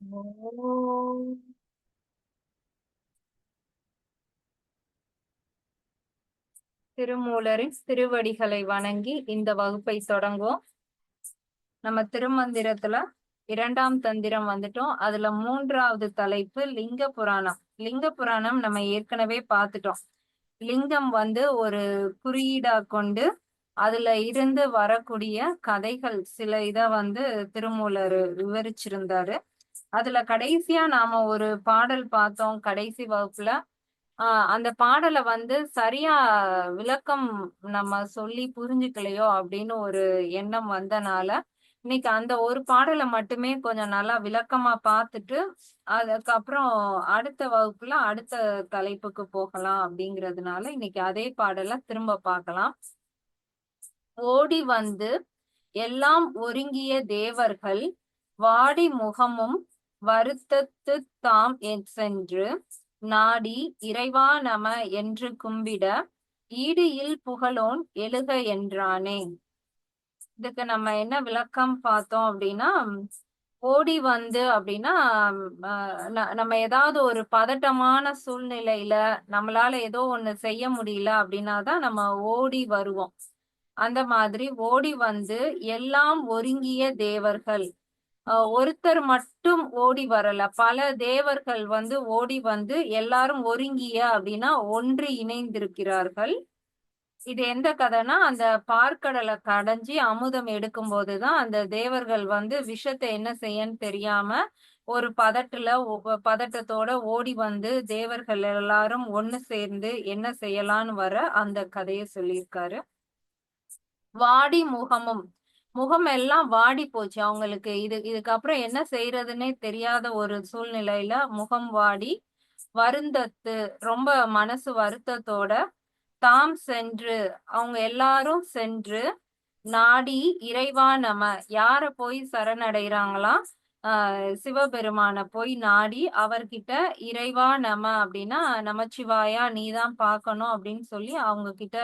ஓம். திருமூலரின் திருவடிகளை வணங்கி இந்த வகுப்பை தொடங்குவோம். நம்ம திருமந்திரத்துல 2ஆம் தந்திரம் வந்துட்டோம். அதுல 3வது தலைப்பு லிங்க புராணம். லிங்க புராணம் நம்ம ஏற்கனவே பார்த்துட்டோம். லிங்கம் ஒரு குறியீடா கொண்டு அதுல இருந்து வரக்கூடிய கதைகள் சில திருமூலர் விவரிச்சிருந்தாரு. அதுல கடைசியா நாம ஒரு பாடல் பார்த்தோம் கடைசி வகுப்புல. அந்த பாடலை சரியா விளக்கம் நம்ம சொல்லி புரிஞ்சுக்கலையோ அப்படின்னு ஒரு எண்ணம் வந்தனால இன்னைக்கு அந்த ஒரு பாடலை மட்டுமே கொஞ்சம் நல்லா விளக்கமா பார்த்துட்டு அதுக்கப்புறம் அடுத்த வகுப்புல அடுத்த தலைப்புக்கு போகலாம் அப்படிங்கிறதுனால இன்னைக்கு அதே பாடலை திரும்ப பார்க்கலாம். ஓடி எல்லாம் ஒருங்கிய தேவர்கள் வாடி முகமும் வருத்தத்து தாம் சென்று நாடி இறைவா நம என்று கும்பிட ஈடு இல் புகழோன் எழுக என்றானே. இதுக்கு நம்ம என்ன விளக்கம் பார்த்தோம் அப்படின்னா, ஓடி அப்படின்னா நம்ம ஏதாவது ஒரு பதட்டமான சூழ்நிலையில நம்மளால ஏதோ ஒண்ணு செய்ய முடியல அப்படின்னாதான் நம்ம ஓடி வருவோம். அந்த மாதிரி ஓடி எல்லாம் ஒருங்கிய தேவர்கள், ஒருத்தர் மட்டும் ஓடி வரல, பல தேவர்கள் ஓடி எல்லாரும் ஒருங்கிய அப்படின்னா ஒன்று இணைந்திருக்கிறார்கள். இது எந்த கதைன்னா, அந்த பார்க்கடலை கடைஞ்சி அமுதம் எடுக்கும் போதுதான் அந்த தேவர்கள் விஷத்தை என்ன செய்யன்னு தெரியாம ஒரு பதட்டத்தோட ஓடி தேவர்கள் எல்லாரும் ஒண்ணு சேர்ந்து என்ன செய்யலான்னு வர அந்த கதையை சொல்லியிருக்காரு. வாடி முகம் எல்லாம் வாடி போச்சு அவங்களுக்கு. இதுக்கப்புறம் என்ன செய்யறதுன்னே தெரியாத ஒரு சூழ்நிலையில முகம் வாடி வருந்தத்து, ரொம்ப மனசு வருத்தத்தோட தாம் சென்று, அவங்க எல்லாரும் சென்று நாடி இறைவா நம, யார போய் சரணடைகிறாங்களாம்? சிவபெருமான போய் நாடி அவர்கிட்ட இறைவா நம அப்படின்னா நமச்சிவாயா நீதான் பார்க்கணும் அப்படின்னு சொல்லி அவங்க கிட்ட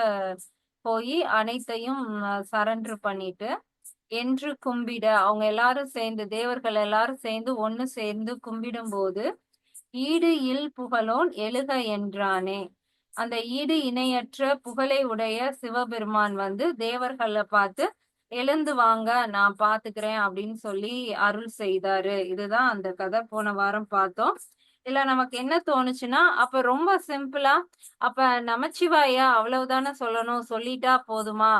போய் அனைத்தையும் சரண்டர் பண்ணிட்டு என்று கும்பிட, அவங்க எல்லாரும் சேர்ந்து தேவர்கள் எல்லாரும் சேர்ந்து ஒண்ணு சேர்ந்து கும்பிடும் போது ஈடு இல் புகழோன் எழுக என்றானே. அந்த ஈடு இணையற்ற புகழை உடைய சிவபெருமான் தேவர்களை பார்த்து எழுந்து வாங்க நான் பாத்துக்கிறேன் அப்படின்னு சொல்லி அருள் செய்தாரு. இதுதான் அந்த கதை. போன வாரம் பார்த்தோம். இல்ல நமக்கு என்ன தோணுச்சுன்னா, அப்ப ரொம்ப சிம்பிளா, அப்ப நமச்சிவாயா அவ்வளவுதானே சொல்லணும், சொல்லிட்டா போதுமா?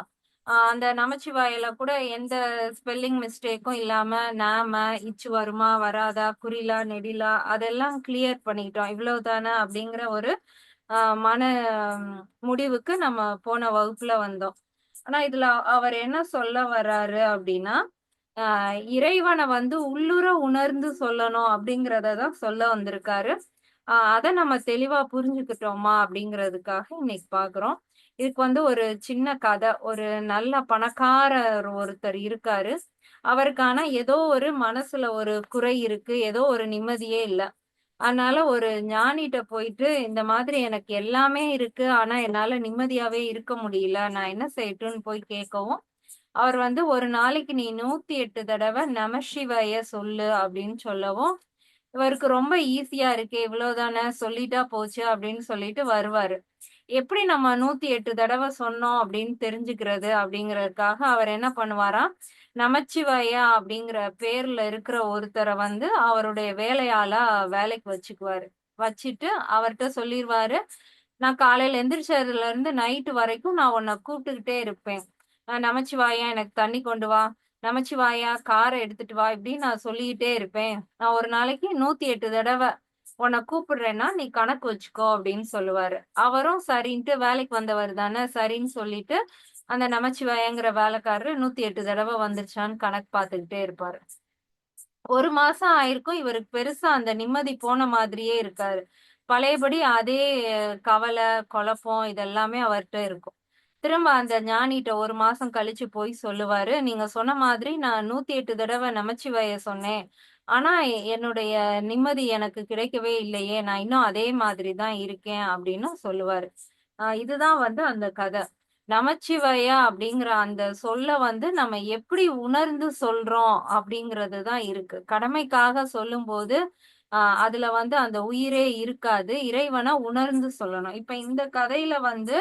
அந்த நமச்சிவாயில கூட எந்த ஸ்பெல்லிங் மிஸ்டேக்கும் இல்லாம நாம இச்சு வருமா வராதா குறிலா நெடிலா அதெல்லாம் கிளியர் பண்ணிக்கிட்டோம். இவ்வளவுதானே அப்படிங்கிற ஒரு மன முடிவுக்கு நம்ம போன வகுப்புல வந்தோம். ஆனா இதுல அவர் என்ன சொல்ல வர்றாரு அப்படின்னா, இறைவனை உள்ளுர உணர்ந்து சொல்லணும் அப்படிங்கிறதான் சொல்ல வந்திருக்காரு. அதை நம்ம தெளிவா புரிஞ்சுக்கிட்டோமா அப்படிங்கிறதுக்காக இன்னைக்கு பாக்குறோம். இதுக்கு ஒரு சின்ன கதை. ஒரு நல்ல பணக்காரர் ஒருத்தர் இருக்காரு. அவருக்கான ஏதோ ஒரு மனசுல ஒரு குறை இருக்கு, ஏதோ ஒரு நிம்மதியே இல்லை. அதனால ஒரு ஞானிட்ட போயிட்டு, இந்த மாதிரி எனக்கு எல்லாமே இருக்கு, ஆனா என்னால நிம்மதியாவே இருக்க முடியல, நான் என்ன செய்யட்டும்னு போய் கேட்கவும், அவர் ஒரு நாளைக்கு நீ 108 தடவை நமசிவாய சொல்லு அப்படின்னு சொல்லவும், இவருக்கு ரொம்ப ஈஸியா இருக்கு, இவ்வளவுதானே சொல்லிட்டா போச்சு அப்படின்னு சொல்லிட்டு வருவாரு. எப்படி நம்ம 108 தடவை சொன்னோம் அப்படின்னு தெரிஞ்சுக்கிறது அப்படிங்கறதுக்காக அவர் என்ன பண்ணுவாராம், நமச்சிவாயா அப்படிங்கிற பேர்ல இருக்கிற ஒருத்தரை அவருடைய வேலையாளா வேலைக்கு வச்சுக்குவாரு. வச்சுட்டு அவர்கிட்ட சொல்லிடுவாரு, நான் காலையில எந்திரிச்சதுல இருந்து நைட்டு வரைக்கும் நான் உன்னை கூப்பிட்டுக்கிட்டே இருப்பேன். நமச்சிவாயா எனக்கு தண்ணி கொண்டு வா, நமச்சிவாயா காரை எடுத்துட்டு வா, இப்படின்னு நான் சொல்லிக்கிட்டே இருப்பேன். நான் ஒரு நாளைக்கு 108 தடவை உன்னை கூப்பிடுறேன்னா நீ கணக்கு வச்சுக்கோ அப்படின்னு சொல்லுவாரு. அவரும் சரின்ட்டு, வேலைக்கு வந்தவர் தானே சரின்னு சொல்லிட்டு அந்த நமச்சிவாயங்கிற வேலைக்காரரு 108 தடவை வந்துருச்சான்னு கணக்கு பார்த்துக்கிட்டே இருப்பாரு. ஒரு மாசம் ஆயிருக்கும். இவருக்கு பெருசா அந்த நிம்மதி போன மாதிரியே இருக்காரு. பழையபடி அதே கவலை குழப்பம் இதெல்லாமே அவர்கிட்ட இருக்கும். திரும்ப அந்த ஞானிட்ட ஒரு மாசம் கழிச்சு போய் சொல்லுவாரு, நீங்க சொன்ன மாதிரி நான் 108 தடவை நமச்சிவாய சொன்னேன், ஆனா என்னுடைய நிம்மதி எனக்கு கிடைக்கவே இல்லையே, நான் இன்னும் அதே மாதிரி தான் இருக்கேன் அப்படின்னு சொல்லுவாரு. இதுதான் அந்த கதை. நமச்சிவாய அப்படிங்கிற அந்த சொல்ல வந்து நம்ம எப்படி உணர்ந்து சொல்றோம் அப்படிங்கிறதுதான் இருக்கு. கடமைக்காக சொல்லும்போது அதுல வந்து அந்த உயிரே இருக்காது. இறைவனை உணர்ந்து சொல்லணும். இப்ப இந்த கதையில வந்து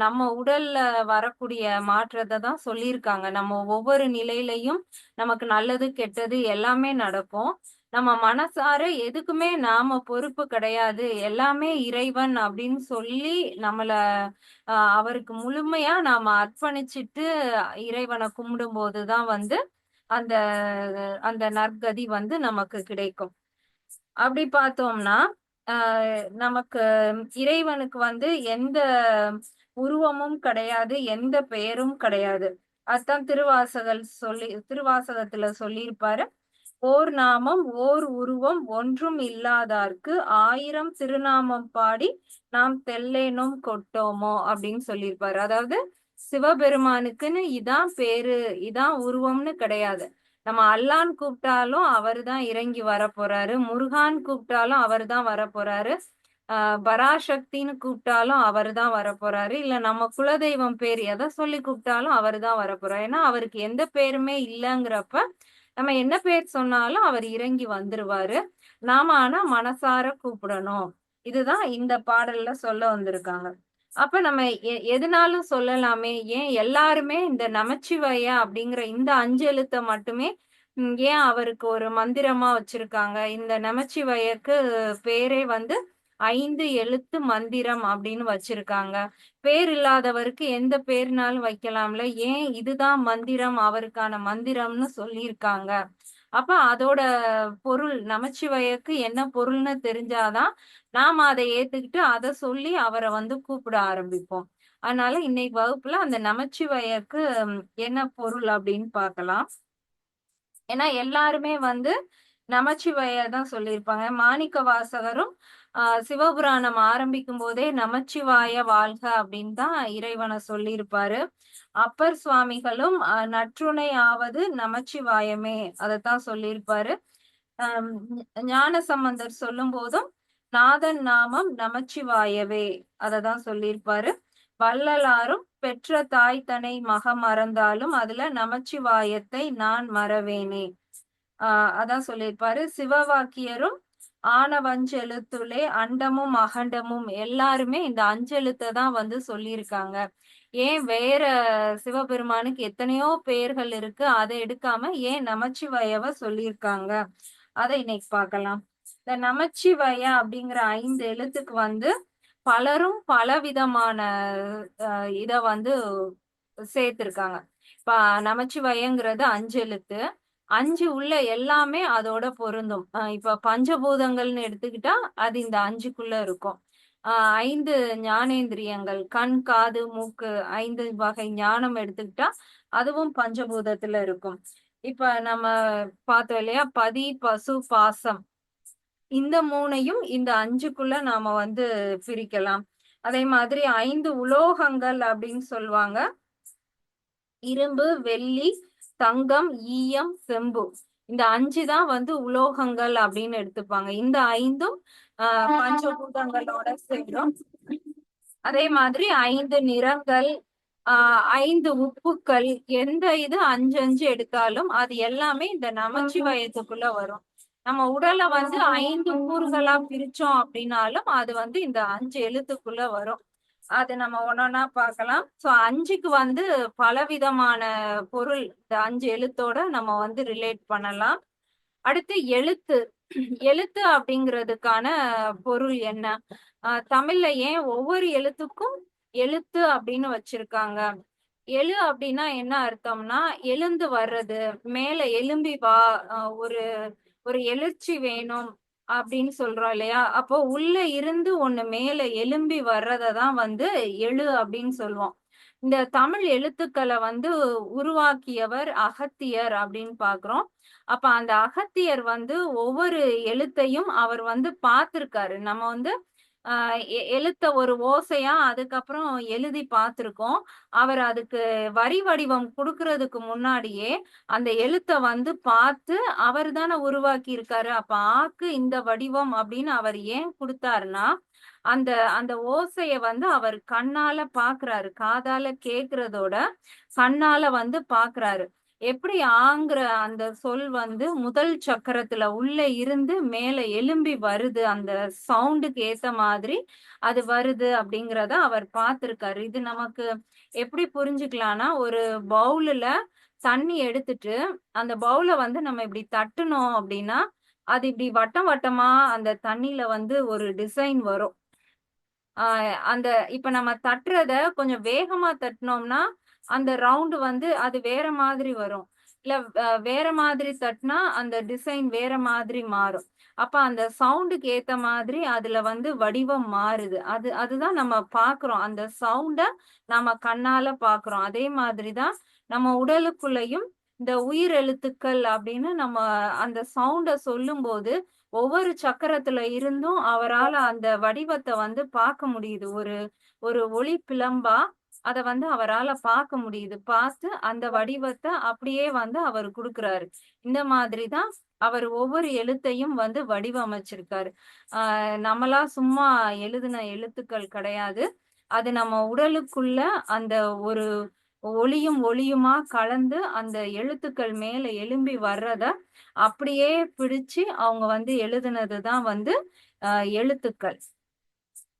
நம்ம உடல்ல வரக்கூடிய மாற்றத்தை தான் சொல்லியிருக்காங்க. நம்ம ஒவ்வொரு நிலையிலையும் நமக்கு நல்லது, கெட்டது எல்லாமே நடக்கும். நம்ம மனசார எதுக்குமே நாம பொறுப்பு கிடையாது. எல்லாமே இறைவன் அப்படின்னு சொல்லி நம்மள அவருக்கு முழுமையா நாம அர்ப்பணிச்சுட்டு இறைவனை கும்பிடும்போது தான் வந்து அந்த அந்த நற்கதி வந்து நமக்கு கிடைக்கும். அப்படி பார்த்தோம்னா நமக்கு இறைவனுக்கு வந்து எந்த உருவமும் கிடையாது, எந்த பெயரும் கிடையாது. அதுதான் திருவாசகத்துல சொல்லியிருப்பாரு. ஓர் நாமம் ஓர் உருவம் ஒன்றும் இல்லாதார்க்கு ஆயிரம் திருநாமம் பாடி நாம் தெல்லேனும் கொட்டோமோ அப்படின்னு சொல்லியிருப்பாரு. அதாவது சிவபெருமானுக்குன்னு இதான் பேரு, இதான் உருவம்னு கிடையாது. நம்ம அல்லான்னு கூப்பிட்டாலும் அவருதான் இறங்கி வர போறாரு. முருகான்னு கூப்பிட்டாலும் அவர்தான் வர போறாரு. பராசக்தின்னு கூப்பிட்டாலும் அவர்தான் வர போறாரு. இல்ல நம்ம குலதெய்வம் பேர் எதை சொல்லி கூப்பிட்டாலும் அவர்தான் வர போறாரு. ஏன்னா அவருக்கு எந்த பேருமே இல்லைங்கிறப்ப நம்ம என்ன பேர் சொன்னாலும் அவர் இறங்கி வந்துருவாரு. நாம ஆனா மனசார கூப்பிடணும். இதுதான் இந்த பாடல்ல சொல்ல வந்திருக்காங்க. அப்ப நம்ம எதுனாலும் சொல்லலாமே. ஏன் எல்லாருமே இந்த நமச்சிவாய அப்படிங்கிற இந்த 5 எழுத்த மட்டுமே ஏன் அவருக்கு ஒரு மந்திரமா வச்சிருக்காங்க? இந்த நமச்சிவாயக்கு பேரே வந்து 5 எழுத்து மந்திரம் அப்படின்னு வச்சிருக்காங்க. பேர் இல்லாதவருக்கு எந்த பேர்னாலும் வைக்கலாம்ல. ஏன் இதுதான் மந்திரம், அவருக்கான மந்திரம்னு சொல்லியிருக்காங்க. அப்ப அதோட பொருள் நமச்சிவாயக்கு என்ன பொருள்னு தெரிஞ்சாதான் நாம அதை ஏத்துக்கிட்டு அதை சொல்லி அவரை வந்து கூப்பிட ஆரம்பிப்போம். அதனால இன்னைக்கு வகுப்புல அந்த நமச்சிவாயக்கு என்ன பொருள் அப்படின்னு பார்க்கலாம். ஏன்னா எல்லாருமே வந்து நமச்சிவாய தான் சொல்லியிருப்பாங்க. மாணிக்க வாசகரும் சிவபுராணம் ஆரம்பிக்கும் போதே நமச்சிவாய வாழ்க அப்படின்னு தான் இறைவனை சொல்லியிருப்பாரு. அப்பர் சுவாமிகளும் நற்றுணை ஆவது நமச்சிவாயமே அதைத்தான் சொல்லியிருப்பாரு. ஞான சம்பந்தர் சொல்லும் போதும் நாதன் நாமம் நமச்சிவாயவே அததான் சொல்லியிருப்பாரு. வள்ளலாரும் பெற்ற தாய் தனை மக மறந்தாலும் அதுல நமச்சிவாயத்தை நான் மறவேனே அதான் சொல்லியிருப்பாரு. சிவவாக்கியரும் ஆனவஞ்செழுத்துளே அண்டமும் அகண்டமும் எல்லாருமே இந்த அஞ்செழுத்தை தான் வந்து சொல்லியிருக்காங்க. ஏன் வேற சிவபெருமானுக்கு எத்தனையோ பெயர்கள் இருக்கு, அதை எடுக்காம ஏன் நமச்சிவாயவ சொல்லியிருக்காங்க? அதை இன்னைக்கு பார்க்கலாம். இந்த நமச்சிவாய அப்படிங்கிற 5 எழுத்துக்கு வந்து பலரும் பலவிதமான இத வந்து சேர்த்திருக்காங்க. இப்ப நமச்சிவாயங்கிறது 5 எழுத்து. 5 உள்ள எல்லாமே அதோட பொருந்தும். இப்ப பஞ்சபூதங்கள்னு எடுத்துக்கிட்டா அது இந்த 5க்குள்ள இருக்கும். 5 ஞானேந்திரியங்கள் கண், காது, மூக்கு 5 வகை ஞானம் எடுத்துக்கிட்டா அதுவும் பஞ்சபூதத்துல இருக்கும். இப்ப நம்ம பார்த்தோம் இல்லையா, பதி, பசு, பாசம் இந்த 3ஐயும் இந்த 5க்குள்ள நாம வந்து பிரிக்கலாம். அதே மாதிரி 5 உலோகங்கள் அப்படின்னு சொல்லுவாங்க. இரும்பு, வெள்ளி, தங்கம், ஈயம், செம்பு இந்த 5 தான் வந்து உலோகங்கள் அப்படின்னு எடுத்துப்பாங்க. இந்த 5ம் பஞ்சபூதங்களோட சேரும். அதே மாதிரி 5 நிறங்கள், 5 உப்புக்கள், எந்த இது 5 எடுத்தாலும் அது எல்லாமே இந்த நமச்சிவாயத்துக்குள்ள வரும். நம்ம உடலை வந்து 5 கூறுகளா பிரிச்சோம் அப்படின்னாலும் அது வந்து இந்த 5 எழுத்துக்குள்ள வரும். அது நம்ம ஒன்னொன்னா பார்க்கலாம். சோ 5க்கு வந்து பலவிதமான பொருள் இந்த 5 எழுத்தோட நம்ம வந்து ரிலேட் பண்ணலாம். அடுத்து எழுத்து. எழுத்து அப்படிங்கிறதுக்கான பொருள் என்ன? தமிழ்ல ஏன் ஒவ்வொரு எழுத்துக்கும் எழுத்து அப்படின்னு வச்சிருக்காங்க? எழு அப்படின்னா என்ன அர்த்தம்னா எழுந்து வர்றது, மேல எலும்பி வா, ஒரு ஒரு எழுச்சி வேணும் அப்படின்னு சொல்றோம் இல்லையா? அப்போ உள்ள இருந்து ஒண்ணு மேல எலும்பி வர்றதான் வந்து எழு அப்படின்னு சொல்லுவோம். இந்த தமிழ் எழுத்துக்களை வந்து உருவாக்கியவர் அகத்தியர் அப்படின்னு பாக்குறோம். அப்ப அந்த அகத்தியர் வந்து ஒவ்வொரு எழுத்தையும் அவர் வந்து பார்த்திருக்காரு. நம்ம வந்து எழுத்த ஒரு ஓசையா அதுக்கப்புறம் எழுதி பார்த்திருக்கோம். அவர் அதுக்கு வரி வடிவம் கொடுக்கறதுக்கு முன்னாடியே அந்த எழுத்த வந்து பார்த்து அவர் தானே உருவாக்கி இருக்காரு. அப்ப ஆக்கு இந்த வடிவம் அப்படின்னு அவர் ஏன் கொடுத்தாருன்னா அந்த அந்த ஓசைய வந்து அவர் கண்ணால பாக்குறாரு. காதால கேக்குறதோட கண்ணால வந்து பாக்குறாரு. எப்படி ஆங்கிற அந்த சொல் வந்து முதல் சக்கரத்துல உள்ள இருந்து மேல எழும்பி வருது. அந்த சவுண்டுக்கு ஏத்த மாதிரி அது வருது அப்படிங்கிறத அவர் பார்த்திருக்காரு. இது நமக்கு எப்படி புரிஞ்சுக்கலாம்னா, ஒரு பவுல்ல தண்ணி எடுத்துட்டு, அந்த பவுல வந்து நம்ம இப்படி தட்டுனோம் அப்படின்னா, அது இப்படி வட்டம் வட்டமா அந்த தண்ணீல வந்து ஒரு டிசைன் வரும். ஆ அந்த இப்ப நம்ம தட்டுறத கொஞ்சம் வேகமா தட்டுனோம்னா, அந்த ரவுண்டு வந்து அது வேற மாதிரி வரும். இல்ல வேற மாதிரி தட்டுனா, அந்த டிசைன் வேற மாதிரி மாறும். அப்ப அந்த சவுண்டுக்கு ஏத்த மாதிரி அதுல வந்து வடிவம் மாறுது. அதுதான் நம்ம பார்க்கிறோம். அந்த சவுண்ட நம்ம கண்ணால பார்க்கிறோம். அதே மாதிரி தான் நம்ம உடலுக்குள்ளயும் இந்த உயிர் எழுத்துக்கள் அப்படின்னு நம்ம அந்த சவுண்ட சொல்லும்போது, ஒவ்வொரு சக்கரத்துல இருந்தும் அவரால அந்த வடிவத்த வந்து பார்க்க முடியுது. ஒரு ஒரு ஒளி பிழம்பா அத வந்து அவரால பார்க்க முடியுது. பார்த்து அந்த வடிவத்த அப்படியே வந்து அவரு குடுக்குறாரு. இந்த மாதிரி தான் அவர் ஒவ்வொரு எழுத்தையும் வந்து வடிவமைச்சிருக்காரு. நம்மளா சும்மா எழுதின எழுத்துக்கள் கிடையாது. அது நம்ம உடலுக்குள்ள அந்த ஒரு ஒளியுமா கலந்து அந்த எழுத்துக்கள் மேல எழும்பி வர்றத அப்படியே பிடிச்சு அவங்க வந்து எழுதுனது தான் வந்து எழுத்துக்கள்.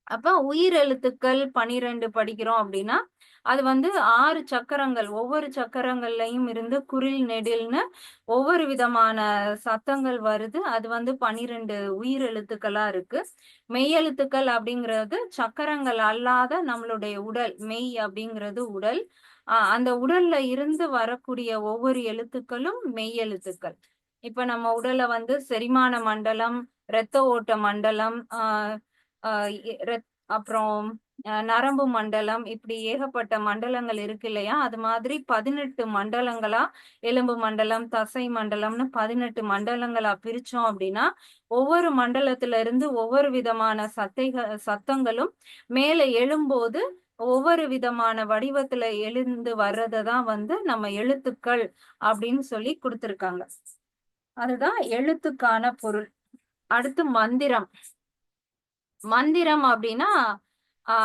அப்ப உயிர் எழுத்துக்கள் 12 படிக்கிறோம் அப்படின்னா, அது வந்து 6 சக்கரங்கள். ஒவ்வொரு சக்கரங்கள்லயும் இருந்து குரில், நெடில்னு ஒவ்வொரு விதமான சத்தங்கள் வருது. அது வந்து 12 உயிர் எழுத்துக்களா இருக்கு. மெய் எழுத்துக்கள் அப்படிங்கிறது சக்கரங்கள் அல்லாத நம்மளுடைய உடல். மெய் அப்படிங்கிறது உடல். அந்த உடல்ல இருந்து வரக்கூடிய ஒவ்வொரு எழுத்துக்களும் மெய் எழுத்துக்கள். இப்ப நம்ம உடல வந்து செரிமான மண்டலம், இரத்த ஓட்ட மண்டலம், ஆ ஆ அப்புறம் நரம்பு மண்டலம், இப்படி ஏகப்பட்ட மண்டலங்கள் இருக்கு இல்லையா? அது மாதிரி 18 மண்டலங்களா, எலும்பு மண்டலம், தசை மண்டலம்னு 18 மண்டலங்களா பிரிச்சோம் அப்படின்னா, ஒவ்வொரு மண்டலத்துல இருந்து ஒவ்வொரு விதமான சத்தங்களும் மேல எழும்போது, ஒவ்வொரு விதமான வடிவத்துல எழுந்து வர்றத தான் வந்து நம்ம எழுத்துக்கள் அப்படின்னு சொல்லி குடுத்திருக்காங்க. அதுதான் எழுத்துக்கான பொருள். அடுத்து மந்திரம். மந்திரம் அப்படின்னா, ஆ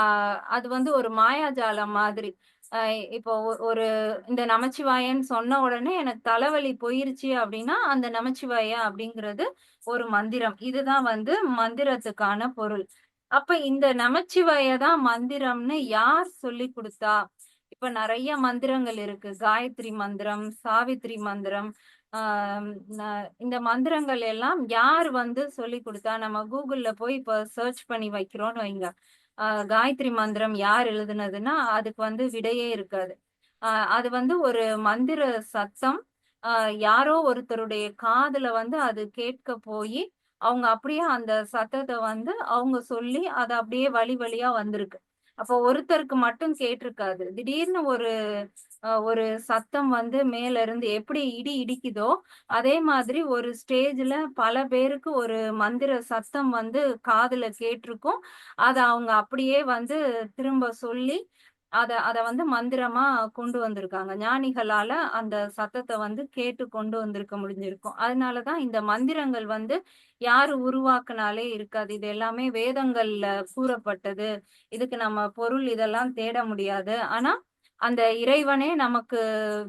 அது வந்து ஒரு மாயாஜாலம் மாதிரி. அ இப்போ ஒரு இந்த நமச்சிவாயன்னு சொன்ன உடனே எனக்கு தலைவலி போயிருச்சு அப்படின்னா, அந்த நமச்சிவாய அப்படிங்கிறது ஒரு மந்திரம். இதுதான் வந்து மந்திரத்துக்கான பொருள். அப்ப இந்த நமச்சிவாய தான் மந்திரம்னு யார் சொல்லிக் குடுத்தா? இப்ப நெறைய மந்திரங்கள் இருக்கு. காயத்ரி மந்திரம், சாவித்ரி மந்திரம். ஆ ந இந்த மந்திரங்கள் எல்லாம் யார் வந்து சொல்லிக் குடுத்தா? நம்ம Googleல போய் இப்ப சர்ச் பண்ணி வைக்கிறோம்னு வைங்க. காயத்ரி மந்திரம் யார் எழுதுனதுன்னா, அதுக்கு வந்து விடையே இருக்காது. அ அது வந்து ஒரு மந்திர சத்தம். அ யாரோ ஒருத்தருடைய காதுல வந்து அது கேட்க போயி, அவங்க அப்படியே அந்த சத்தத்த வந்து அவங்க சொல்லி, அது அப்படியே வழி வழியா வந்திருக்கு. அப்போ ஒருத்தருக்கு மட்டும் கேட்டிருக்காது. திடீர்னு ஒரு சத்தம் வந்து மேல இருந்து எப்படி இடி இடிக்குதோ, அதே மாதிரி ஒரு ஸ்டேஜ்ல பல பேருக்கு ஒரு மந்திர சத்தம் வந்து காதுல கேட்டிருக்கும். அத அவங்க அப்படியே வந்து திரும்ப சொல்லி, அத அத வந்து மந்திரமா கொண்டு வந்திருக்காங்க. ஞானிகளால அந்த சத்தத்த வந்து கேட்டு கொண்டு வந்திருக்க முடிஞ்சிருக்கும். அதனால தான் இந்த மந்திரங்கள் வந்து யாரு உருவாக்குனாலே இருக்காது. இது எல்லாமே வேதங்கள்ல கூறப்பட்டது. இதுக்கு நம்ம பொருள் இதெல்லாம் தேட முடியாது. ஆனா, அந்த இறைவனே நமக்கு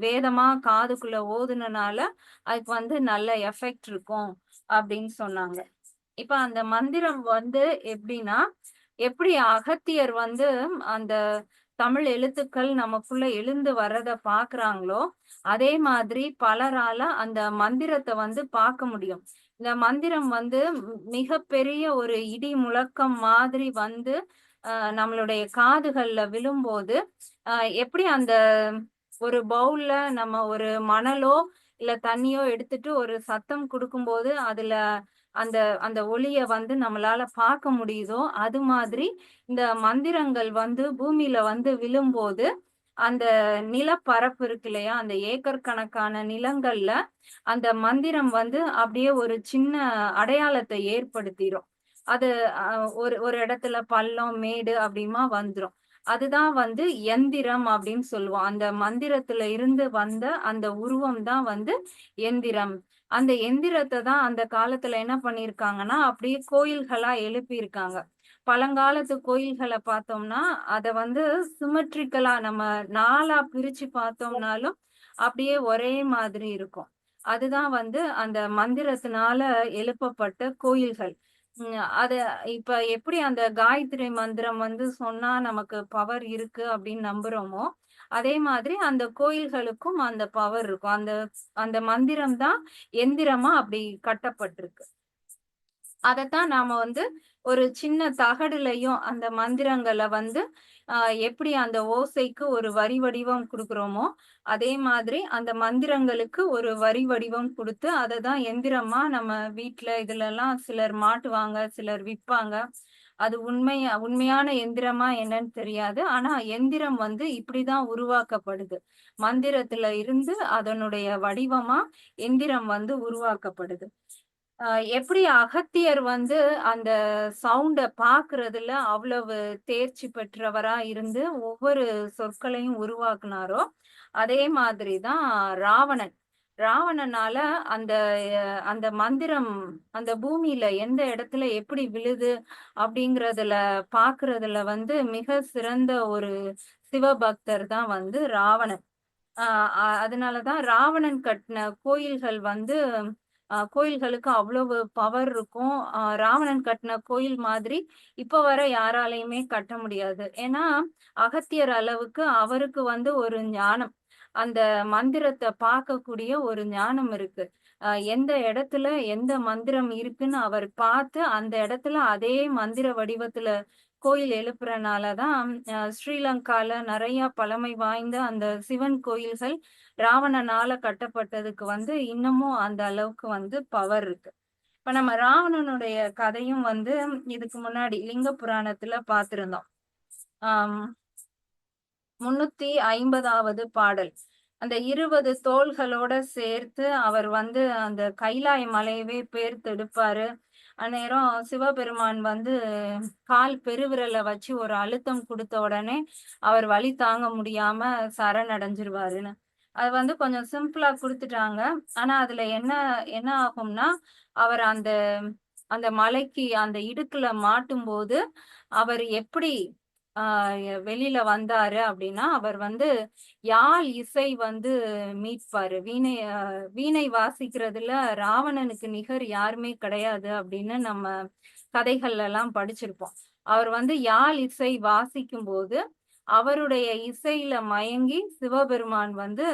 வேதமா காதுக்குள்ள ஓதுனனால, அதுக்கு வந்து நல்ல எஃபெக்ட் இருக்கும் அப்படின்னு சொன்னாங்க. இப்ப அந்த மந்திரம் வந்து எப்படின்னா, எப்படி அகத்தியர் வந்து அந்த தமிழ் எழுத்துக்கள் நமக்குள்ள எழுந்து வர்றத பார்க்குறாங்களோ, அதே மாதிரி பலரால அந்த மந்திரத்த வந்து பார்க்க முடியும். இந்த மந்திரம் வந்து மிகப்பெரிய ஒரு இடி முழக்கம் மாதிரி வந்து, நம்மளுடைய காதுகள்ல விழும்போது, அ எப்படி அந்த ஒரு பவுல்ல நம்ம ஒரு மணலோ, இல்ல தண்ணியோ எடுத்துட்டு ஒரு சத்தம் குடுக்கும்போது, அதுல அந்த அந்த ஒலிய வந்து நம்மளால பார்க்க முடியுதோ, அது மாதிரி இந்த மந்திரங்கள் வந்து பூமியில வந்து விழும்போது, அந்த நிலப்பரப்பு இருக்கு இல்லையா? அந்த ஏக்கர் கணக்கான நிலங்கள்ல, அந்த மந்திரம் வந்து அப்படியே ஒரு சின்ன அடையாளத்த ஏற்படுத்திரும். அது அ ஒரு ஒரு இடத்துல பள்ளம், மேடு அப்படியுமா வந்துரும். அதுதான் வந்து எந்திரம் அப்படின்னு சொல்லுவோம். அந்த மந்திரத்துல இருந்து வந்த அந்த உருவம் தான் வந்து எந்திரம். அந்த எந்திரத்த தான் அந்த காலத்துல என்ன பண்ணியிருக்காங்கன்னா, அப்படியே கோயில்களா எழுப்பியிருக்காங்க. பழங்காலத்து கோயில்களை பார்த்தோம்னா அத வந்து சிமெட்ரிக்கலா நம்ம 4ஆ பிரிச்சு பார்த்தோம்னாலும் அப்படியே ஒரே மாதிரி இருக்கும். அதுதான் வந்து அந்த மந்திரத்தினால எழுப்பப்பட்ட கோயில்கள். அத இப்ப எப்படி அந்த காயத்ரி மந்திரம் வந்து சொன்னா நமக்கு பவர் இருக்கு அப்படின்னு நம்புறோமோ, அதே மாதிரி அந்த கோயில்களுக்கும் அந்த பவர் இருக்கும். அந்த அந்த மந்திரம் தான் எந்திரமா அப்படி கட்டப்பட்டிருக்கு. அதத்தான் நாம வந்து ஒரு சின்ன தகடுலயும் அந்த மந்திரங்கள வந்து எப்படி அந்த ஓசைக்கு ஒரு வரி வடிவம் குடுக்குறோமோ, அதே மாதிரி அந்த மந்திரங்களுக்கு ஒரு வரி வடிவம் குடுத்து, அததான் எந்திரமா நம்ம வீட்ல இதுலலாம் சிலர் மாட்டுவாங்க, சிலர் விப்பாங்க. அது உண்மையான எந்திரமா என்னன்னு தெரியாது. ஆனா எந்திரம் வந்து இப்படிதான் உருவாக்கப்படுது. மந்திரத்துல இருந்து அதனுடைய வடிவமா எந்திரம் வந்து உருவாக்கப்படுது. அ எப்படி அகத்தியர் வந்து அந்த சவுண்ட பாக்குறதுல அவ்வளவு தேர்ச்சி பெற்றவரா இருந்து ஒவ்வொரு சொற்களையும் உருவாக்குனாரோ, அதே மாதிரி தான் ராவணன். ராவணனால அந்த அந்த மந்திரம் அந்த பூமியில எந்த இடத்துல எப்படி விழுது அப்படிங்கிறதுல பாக்குறதுல வந்து மிக சிறந்த ஒரு சிவபக்தர் தான் வந்து ராவணன். ஆ அதனாலதான் ராவணன் கட்டின கோயில்கள் வந்து கோயில்களுக்கு அவ்வளவு பவர் இருக்கும். ராவணன் கட்டின கோயில் மாதிரி இப்ப வர யாராலயுமே கட்ட முடியாது. ஏன்னா, அகத்தியர் அளவுக்கு அவருக்கு வந்து ஒரு ஞானம். அந்த மந்திரத்த பார்க்கக்கூடிய ஒரு ஞானம் இருக்கு. எந்த இடத்துல எந்த மந்திரம் இருக்குன்னு அவர் பார்த்து, அந்த இடத்துல அதே மந்திர வடிவத்துல கோயில் எழுப்புறனால தான் ஸ்ரீலங்கால நெறைய பழமை வாய்ந்த அந்த சிவன் கோயில்கள் ராவணனால கட்டப்பட்டதுக்கு வந்து இன்னமும் அந்த அளவுக்கு வந்து பவர் இருக்கு. இப்ப நம்ம ராவணனுடைய கதையும் வந்து இதுக்கு முன்னாடி லிங்க புராணத்துல பார்த்திருந்தோம். ஆம் 350வது பாடல். அந்த 20 தோள்களோட சேர்த்து அவர் வந்து அந்த கைலாய மலையவே பேர்த்தெடுப்பாரு. அந்நேரம் சிவபெருமான் வந்து கால் பெருவிரல வச்சு ஒரு அழுத்தம் குடுத்த உடனே, அவர் வலி தாங்க முடியாம சரணடைஞ்சிருவாருன்னு. அது வந்து கொஞ்சம் சிம்பிளா குடுத்துட்டாங்க. ஆனா அதுல என்ன என்ன ஆகும்னா, அவர் அந்த அந்த மலைக்கு அந்த இடுக்குல மாட்டும்போது, அவர் எப்படி ஆ வெளியில வந்தாரு அப்படின்னா, அவர் வந்து யாழ் இசை வந்து மீட்பாரு. வீணை வாசிக்கிறதுல ராவணனுக்கு நிகர் யாருமே கிடையாது அப்படின்னு நம்ம கதைகள்ல எல்லாம் படிச்சிருப்போம். அவர் வந்து யாழ் இசை வாசிக்கும்போது, அவருடைய இசையில மயங்கி சிவபெருமான் வந்து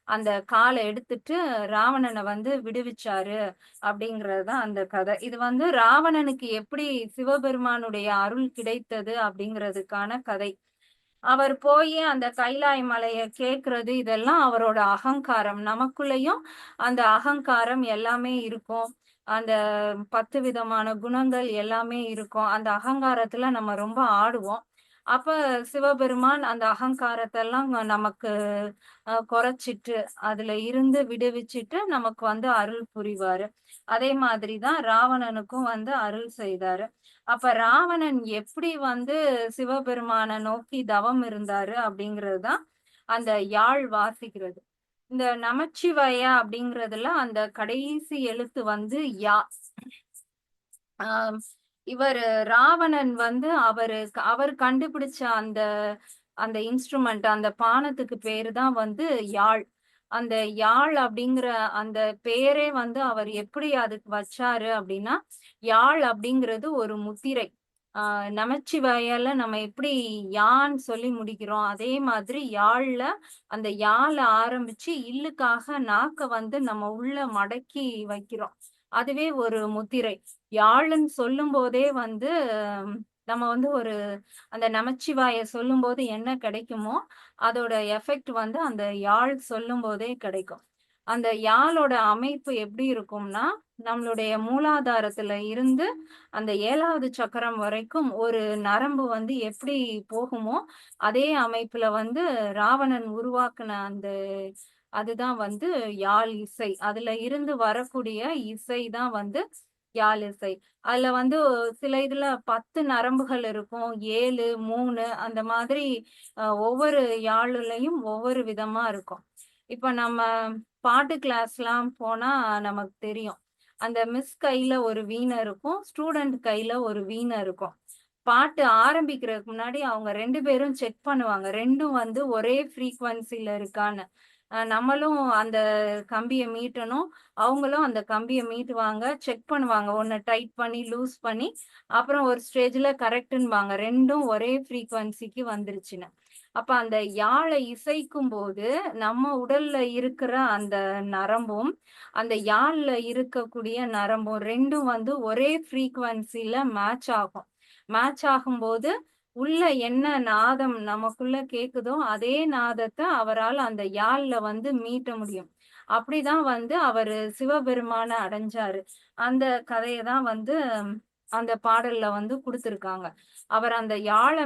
அந்த கால எடுத்துட்டு ராவணன வந்து விடுவிச்சாரு அப்படிங்கிறது தான் அந்த கதை. இது வந்து ராவணனுக்கு எப்படி சிவபெருமானுடைய அருள் கிடைத்தது அப்படிங்கிறதுக்கான கதை. அவர் போயி அந்த கைலாய மலைய கேட்கிறது இதெல்லாம் அவரோட அகங்காரம். நமக்குள்ளயும் அந்த அகங்காரம் எல்லாமே இருக்கும். அந்த 10 விதமான குணங்கள் எல்லாமே இருக்கும். அந்த அகங்காரத்துல நம்ம ரொம்ப ஆடுவோம். அப்ப சிவபெருமான் அந்த அகங்காரத்தெல்லாம் நமக்கு குறைச்சிட்டு, அதுல இருந்து விடுவிச்சுட்டு நமக்கு வந்து அருள் புரிவாரு. அதே மாதிரி தான் ராவணனுக்கும் வந்து அருள் செய்தாரு. அப்ப ராவணன் எப்படி வந்து சிவபெருமான நோக்கி தவம் இருந்தாரு அப்படிங்கிறது தான் அந்த யாழ் வாசிக்கிறது. இந்த நமச்சிவாய அப்படிங்கிறதுல அந்த கடைசி எழுத்து வந்து யா. ஆஹ் இவரு ராவணன் வந்து அவர் கண்டுபிடிச்ச அந்த அந்த இன்ஸ்ட்ருமெண்ட் அந்த பானத்துக்கு பேரு தான் வந்து யாழ். அந்த யாழ் அப்படிங்கிற அந்த பெயரே வந்து அவர் எப்படி அதுக்கு வச்சாரு அப்படின்னா, யாழ் அப்படிங்கிறது ஒரு முத்திரை. நமச்சிவாயால நம்ம எப்படி யான்னு சொல்லி முடிக்கிறோம், அதே மாதிரி யாழ்ல அந்த யாழ ஆரம்பிச்சு இல்லுக்காக நாக்க வந்து நம்ம உள்ள மடக்கி வைக்கிறோம். அதுவே ஒரு முத்திரை. யாழ்ன்னு சொல்லும் போதே வந்து நம்ம வந்து ஒரு அந்த நமச்சிவாய சொல்லும்போது என்ன கிடைக்குமோ, அதோட எஃபெக்ட் வந்து அந்த யாழ் சொல்லும்போதே கிடைக்கும். அந்த யாழோட அமைப்பு எப்படி இருக்கும்னா, நம்மளுடைய மூலாதாரத்துல இருந்து அந்த 7வது சக்கரம் வரைக்கும் ஒரு நரம்பு வந்து எப்படி போகுமோ, அதே அமைப்புல வந்து ராவணன் உருவாக்குன அந்த அதுதான் வந்து யாழ் இசை. அதுல இருந்து வரக்கூடிய இசை தான் வந்து யாழ் இசை. அதுல வந்து சில இதுல 10 நரம்புகள் இருக்கும். 7, 3 அந்த மாதிரி ஒவ்வொரு யாழுலயும் ஒவ்வொரு விதமா இருக்கும். இப்ப நம்ம பாட்டு கிளாஸ்லாம் போனா நமக்கு தெரியும். அந்த மிஸ் கையில ஒரு வீணை இருக்கும். ஸ்டூடண்ட் கையில ஒரு வீணை இருக்கும். பாட்டு ஆரம்பிக்கிறதுக்கு முன்னாடி அவங்க 2 பேரும் செக் பண்ணுவாங்க. 2ம் வந்து ஒரே ஃப்ரீக்வன்சில இருக்கான்னு. நம்மளும் அந்த கம்பிய மீட்டணும். அவங்களும் அந்த கம்பிய மீட்டுவாங்க. செக் பண்ணுவாங்க. ஒண்ணு டைட் பண்ணி, லூஸ் பண்ணி, அப்புறம் ஒரு ஸ்டேஜ்ல கரெக்ட்ன்பாங்க. 2ம் ஒரே ஃப்ரீக்வன்சிக்கு வந்துருச்சுன்னு. அப்ப அந்த யாழ இசைக்கும்போது, நம்ம உடல்ல இருக்கிற அந்த நரம்பும், அந்த யாழ்ல இருக்கக்கூடிய நரம்பும் 2ம் வந்து ஒரே ஃப்ரீக்வன்சில மேட்ச் ஆகும். மேட்ச் ஆகும்போது, உள்ள என்ன நாதம் நமக்குள்ள கேக்குதோ, அதே நாதத்த அவரால அந்த யாழ்ல வந்து மீட்ட முடியும். அப்படிதான் வந்து அவரு சிவபெருமான அடைஞ்சாரு. அந்த கதைய தான் வந்து அந்த பாடல்ல வந்து குடுத்திருக்காங்க. அவர் அந்த யாழ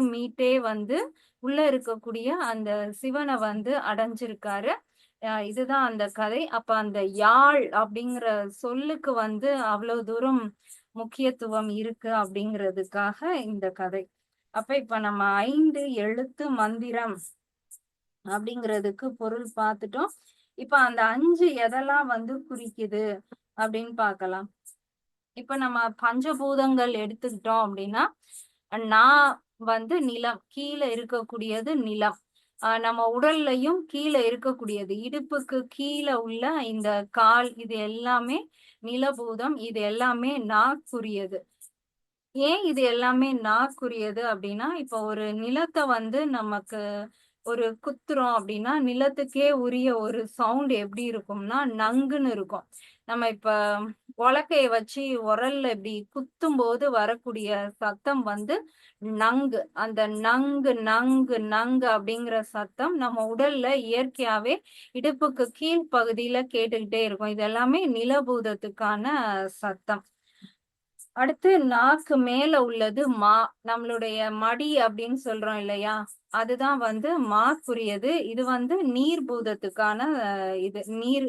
மீட்டே வந்து உள்ள இருக்கக்கூடிய அந்த சிவன வந்து அடைஞ்சிருக்காரு. இதுதான் அந்த கதை. அப்ப அந்த யாழ் அப்படிங்கிற சொல்லுக்கு வந்து அவ்வளவு தூரம் முக்கியத்துவம் இருக்கு அப்படிங்கிறதுக்காக இந்த கதை. அப்ப இப்ப நம்ம 5 எழுத்து மந்திரம் அப்படிங்கிறதுக்கு பொருள் பார்த்துட்டோம். இப்ப அந்த 5 எதெல்லாம் வந்து குறிக்குது அப்படின்னு பார்க்கலாம். இப்ப நம்ம பஞ்சபூதங்கள் எடுத்துக்கிட்டோம் அப்படின்னா, நான் வந்து நிலம். கீழ இருக்கக்கூடியது நிலம். நம்ம உடல்லயும் கீழ இருக்கக்கூடியது. இடுப்புக்கு கீழ உள்ள இந்த கால் இது எல்லாமே நிலபூதம். இது எல்லாமே நாக்குரியது. ஏன் இது எல்லாமே நாக்குரியது அப்படின்னா, இப்ப ஒரு நிலத்த வந்து நமக்கு ஒரு குத்துறோம் அப்படின்னா, நிலத்துக்கே உரிய ஒரு சவுண்ட் எப்படி இருக்கும்னா, நங்குன்னு இருக்கும். நம்ம இப்ப உலக்கைய வச்சு உரல்ல இப்படி குத்தும்போது வரக்கூடிய சத்தம் வந்து நங்கு. அந்த நங்கு, நங்கு, நங்கு அப்படிங்கிற சத்தம் நம்ம உடல்ல இயற்கையாவே இடுப்புக்கு கீழ் பகுதியில கேட்டுக்கிட்டே இருக்கும். இது எல்லாமே நிலபூதத்துக்கான சத்தம். அடுத்து நாக்கு மேல உள்ளது மா. நம்மளுடைய மடி அப்படின்னு சொல்றோம் இல்லையா? அதுதான் வந்து மாக்குரியது. இது வந்து நீர் பூதத்துக்கான இது நீர்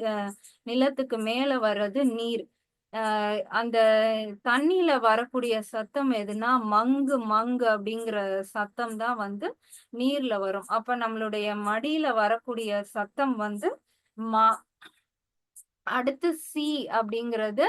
நிலத்துக்கு மேல வர்றது நீர். அந்த தண்ணியில வரக்கூடிய சத்தம் எதுனா மங்கு மங்கு அப்படிங்கிற சத்தம் தான் வந்து நீர்ல வரும். அப்ப நம்மளுடைய மடியில வரக்கூடிய சத்தம் வந்து மா. அடுத்து சி அப்படிங்கிறது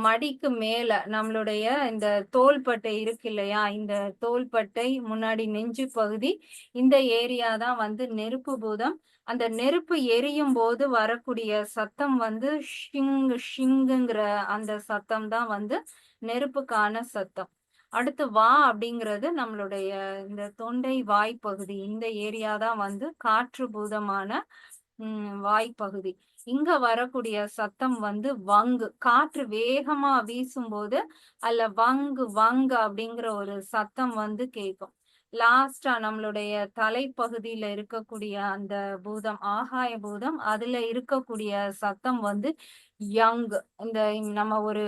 மடிக்கு மேல நம்மளுடைய இந்த தோள்பட்டை இருக்கு இல்லையா? இந்த தோள்பட்டை முன்னாடி நெஞ்சு பகுதி இந்த ஏரியா தான் வந்து நெருப்பு பூதம். அந்த நெருப்பு எரியும் போது வரக்கூடிய சத்தம் வந்து ஷிங் ஷிங்குங்கிற அந்த சத்தம் தான் வந்து நெருப்புக்கான சத்தம். அடுத்து வா அப்படிங்கிறது நம்மளுடைய இந்த தொண்டை வாய்ப்பகுதி. இந்த ஏரியா தான் வந்து காற்று பூதமான வாய்ப்பகுதி. இங்க வரக்கூடிய சத்தம் வந்து வங்கு. காற்று வேகமா வீசும்போது அதுல வங்கு வங்கு அப்படிங்கிற ஒரு சத்தம் வந்து கேட்கும். லாஸ்டா நம்மளுடைய தலைப்பகுதியில இருக்கக்கூடிய அந்த பூதம் ஆகாய பூதம், அதுல இருக்கக்கூடிய சத்தம் வந்து யங். இந்த நம்ம ஒரு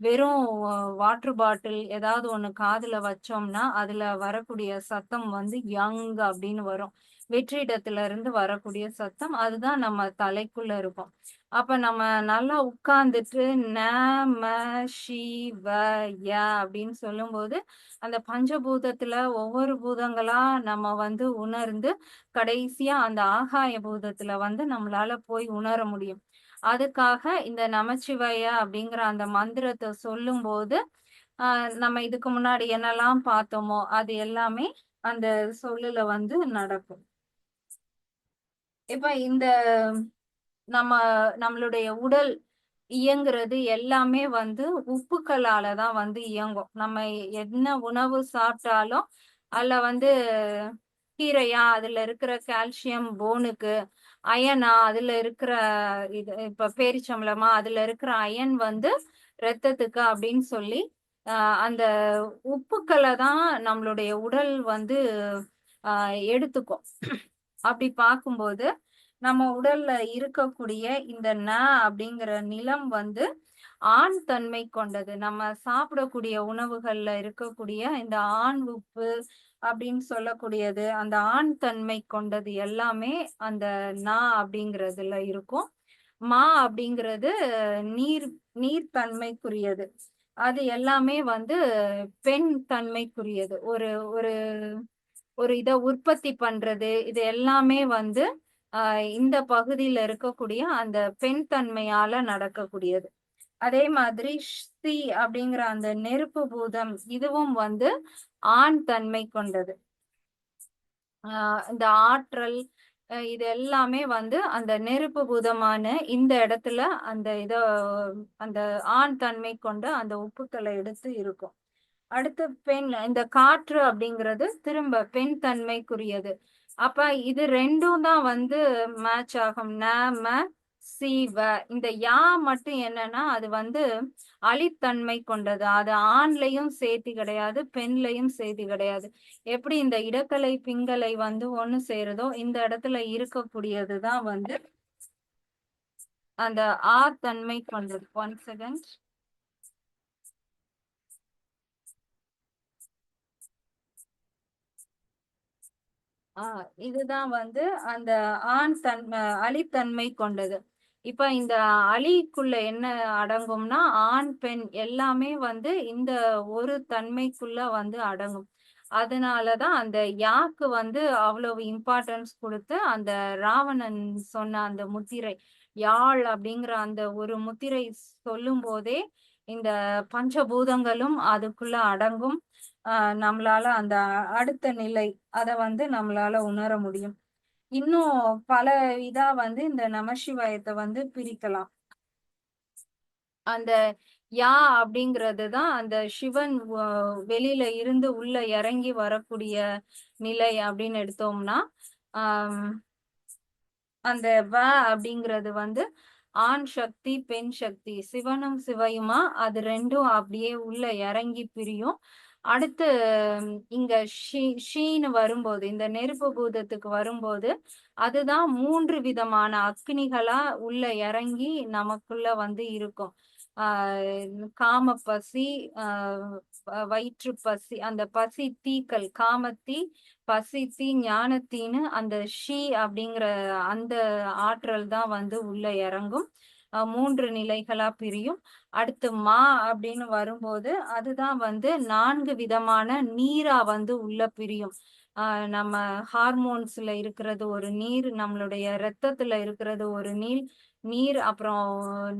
வெறும் வாட்டர் பாட்டில் ஏதாவது ஒண்ணு காதுல வச்சோம்னா அதுல வரக்கூடிய சத்தம் வந்து யங் அப்படின்னு வரும். வெற்றிடத்துல இருந்து வரக்கூடிய சத்தம் அதுதான் நம்ம தலைக்குள்ள இருக்கும். அப்ப நம்ம நல்லா உட்கார்ந்துட்டு நம சிவய அப்படின்னு சொல்லும்போது அந்த பஞ்சபூதத்துல ஒவ்வொரு பூதங்களா நம்ம வந்து உணர்ந்து கடைசியா அந்த ஆகாய பூதத்துல வந்து நம்மளால போய் உணர முடியும். அதுக்காக இந்த நமச்சிவாய அப்படிங்கிற அந்த மந்திரத்தை சொல்லும்போது நம்ம இதுக்கு முன்னாடி என்னெல்லாம் பார்த்தோமோ அது எல்லாமே அந்த சொல்லுல வந்து நடக்கும். இப்ப இந்த நம்ம நம்மளுடைய உடல் இயங்குறது எல்லாமே வந்து உப்புக்களால தான் வந்து இயங்கும். நம்ம என்ன உணவு சாப்பிட்டாலும் அதுல வந்து கீரையா அதுல இருக்கிற கால்சியம் போனுக்கு, அயனா அதுல இருக்கிற இது இப்ப பேரிச்சம்பழமா அதுல இருக்கிற அயன் வந்து ரத்தத்துக்கு அப்படின்னு சொல்லி அந்த உப்புக்களை தான் நம்மளுடைய உடல் வந்து எடுத்துக்கும். அப்படி பார்க்கும்போது நம்ம உடல்ல இருக்கக்கூடிய இந்த அப்படிங்கிற நிலம் வந்து ஆண் தன்மை கொண்டது. நம்ம சாப்பிடக்கூடிய உணவுகள்ல இருக்கக்கூடிய இந்த ஆண் உப்பு அப்படின்னு சொல்லக்கூடியது அந்த ஆண் தன்மை கொண்டது எல்லாமே அந்த அப்படிங்கிறதுல இருக்கும். மா அப்படிங்கிறது நீர் நீர்த்தன்மைக்குரியது. அது எல்லாமே வந்து பெண் தன்மைக்குரியது. ஒரு ஒரு ஒரு இத உற்பத்தி பண்றது இது எல்லாமே வந்து இந்த பகுதியில இருக்கக்கூடிய அந்த பெண் தன்மையால நடக்கக்கூடியது. அதே மாதிரி சி அப்படிங்கிற அந்த நெருப்பு பூதம் இதுவும் வந்து ஆண் தன்மை கொண்டது. இந்த ஆற்றல் இது எல்லாமே வந்து அந்த நெருப்பு பூதமான இந்த இடத்துல அந்த ஆண் தன்மை கொண்ட அந்த உப்புக்களை எடுத்து இருக்கும். அடுத்து பெண், இந்த காற்று அப்படிங்கிறது திரும்ப பெண் தன்மைக்குரியது. அப்ப இது ரெண்டும் தான் வந்து மேட்ச் ஆகும். ம சீவ. இந்த யா மட்டும் என்னன்னா அது வந்து அழித்தன்மை கொண்டது. அது ஆண்லையும் சேர்த்தி கிடையாது, பெண்லையும் சேர்த்தி கிடையாது. எப்படி இந்த இடக்கலை பிங்கலை வந்து ஒண்ணு சேருதோ இந்த இடத்துல இருக்கக்கூடியதுதான் வந்து அந்த ஆ தன்மை கொண்டது. 1 செகண்ட். இதுதான் வந்து அந்த அலித்தன்மை கொண்டது. இப்ப இந்த அலிக்குள்ள என்ன அடங்கும்னா ஆண் பெண் எல்லாமே வந்து இந்த ஒரு தன்மைக்குள்ள வந்து அடங்கும். அதனாலதான் அந்த யாக்கு வந்து அவ்வளவு இம்பார்ட்டன்ஸ் கொடுத்து அந்த ராவணன் சொன்ன அந்த முத்திரை யாழ் அப்படிங்கிற அந்த ஒரு முத்திரை சொல்லும் போதே இந்த பஞ்சபூதங்களும் அதுக்குள்ள அடங்கும். நம்மளால அந்த அடுத்த நிலை அத வந்து நம்மளால உணர முடியும். இன்னும் பல இதா வந்து இந்த நமசிவாயத்தை வந்து பிரிக்கலாம். அந்த யா அப்படிங்கிறது தான் அந்த சிவன் வெளியில இருந்து உள்ள இறங்கி வரக்கூடிய நிலை அப்படின்னு எடுத்தோம்னா ஆஹ் அந்த வ அப்படிங்கிறது வந்து ஆண் சக்தி பெண் சக்தி, சிவனும் சிவையுமா அது ரெண்டும் அப்படியே உள்ள இறங்கி பிரியும். அடுத்து இங்க ஷீன்னு வரும்போது இந்த நெருப்பு பூதத்துக்கு வரும்போது அதுதான் 3 விதமான அக்னிகளா உள்ள இறங்கி நமக்குள்ள வந்து இருக்கும். காம பசி, வயிற்று பசி, அந்த பசி தீக்கள் காமத்தீ, பசி தீ, ஞானத்தீன்னு அந்த ஷீ அப்படிங்கிற அந்த ஆற்றல் தான் வந்து உள்ள இறங்கும். 3 நிலைகளா பிரியும். அடுத்து மா அப்படின்னு வரும்போது அதுதான் வந்து 4 விதமான நீரா வந்து உள்ள பிரியும். நம்ம ஹார்மோன்ஸ்ல இருக்கிறது ஒரு நீர், நம்மளுடைய ரத்தத்துல இருக்கிறது ஒரு நீர், அப்புறம்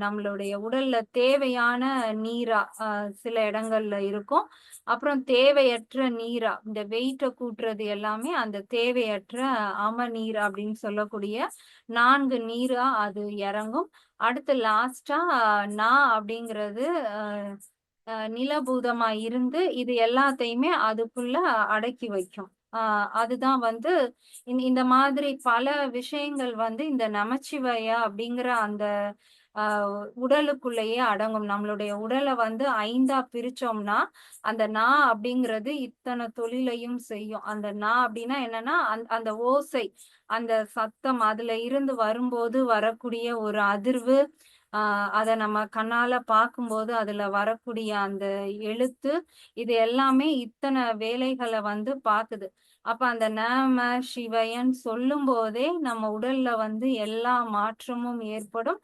நம்மளுடைய உடல்ல தேவையான நீரா சில இடங்கள்ல இருக்கும். அப்புறம் தேவையற்ற நீரா இந்த வெயிட்ட கூட்டுறது எல்லாமே அந்த தேவையற்ற அமநீர் அப்படின்னு சொல்லக்கூடிய 4 நீரா அது இறங்கும். அடுத்து லாஸ்டா நா அப்படிங்கிறது நிலபூதமா இருந்து இது எல்லாத்தையுமே அதுக்குள்ள அடக்கி வைக்கும். அதுதான் வந்து இந்த மாதிரி பல விஷயங்கள் வந்து இந்த நமச்சிவாய அப்படிங்கிற அந்த உடலுக்குள்ளேயே அடங்கும். நம்மளுடைய உடலை வந்து 5ஆ பிரிச்சோம்னா அந்த நா அப்படிங்கிறது இத்தனை தொழிலையும் செய்யும். அந்த நா அப்படின்னா என்னன்னா அந்த ஓசை, அந்த சத்தம் அதுல இருந்து வரும்போது வரக்கூடிய ஒரு அதிர்வு, அத நம்ம கண்ணால பார்க்கும்போது அதுல வரக்கூடிய அந்த எழுத்து, இது எல்லாமே இத்தனை வேலைகளை வந்து பாக்குது. அப்ப அந்த நம சிவயன் சொல்லும் போதே நம்ம உடல்ல வந்து எல்லா மாற்றமும் ஏற்படும்,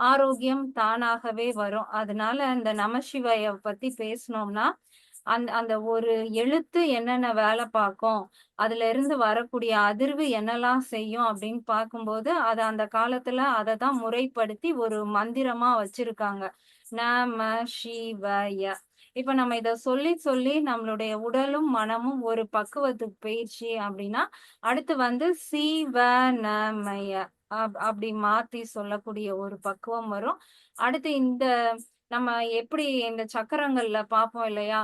ஆரோக்கியம் தானாகவே வரும். அதனால இந்த நமசிவாய பத்தி பேசணும்னா அந்த ஒரு எழுத்து என்னென்ன வேலை பார்க்கும், அதுல இருந்து வரக்கூடிய அதிர்வு என்னெல்லாம் செய்யும் அப்படின்னு பார்க்கும்போது அது அந்த காலத்துல அதை தான் முறைப்படுத்தி ஒரு மந்திரமா வச்சிருக்காங்க. நம சிவய. இப்ப நம்ம இத சொல்லி சொல்லி நம்மளுடைய உடலும் மனமும் ஒரு பக்குவத்துக்கு போயிடுச்சு அப்படின்னா அடுத்து வந்து சிவனமய அப்படி மாத்தி சொல்லக்கூடிய ஒரு பக்குவம் வரும். அடுத்து இந்த நம்ம எப்படி இந்த சக்கரங்கள்ல பார்ப்போம் இல்லையா,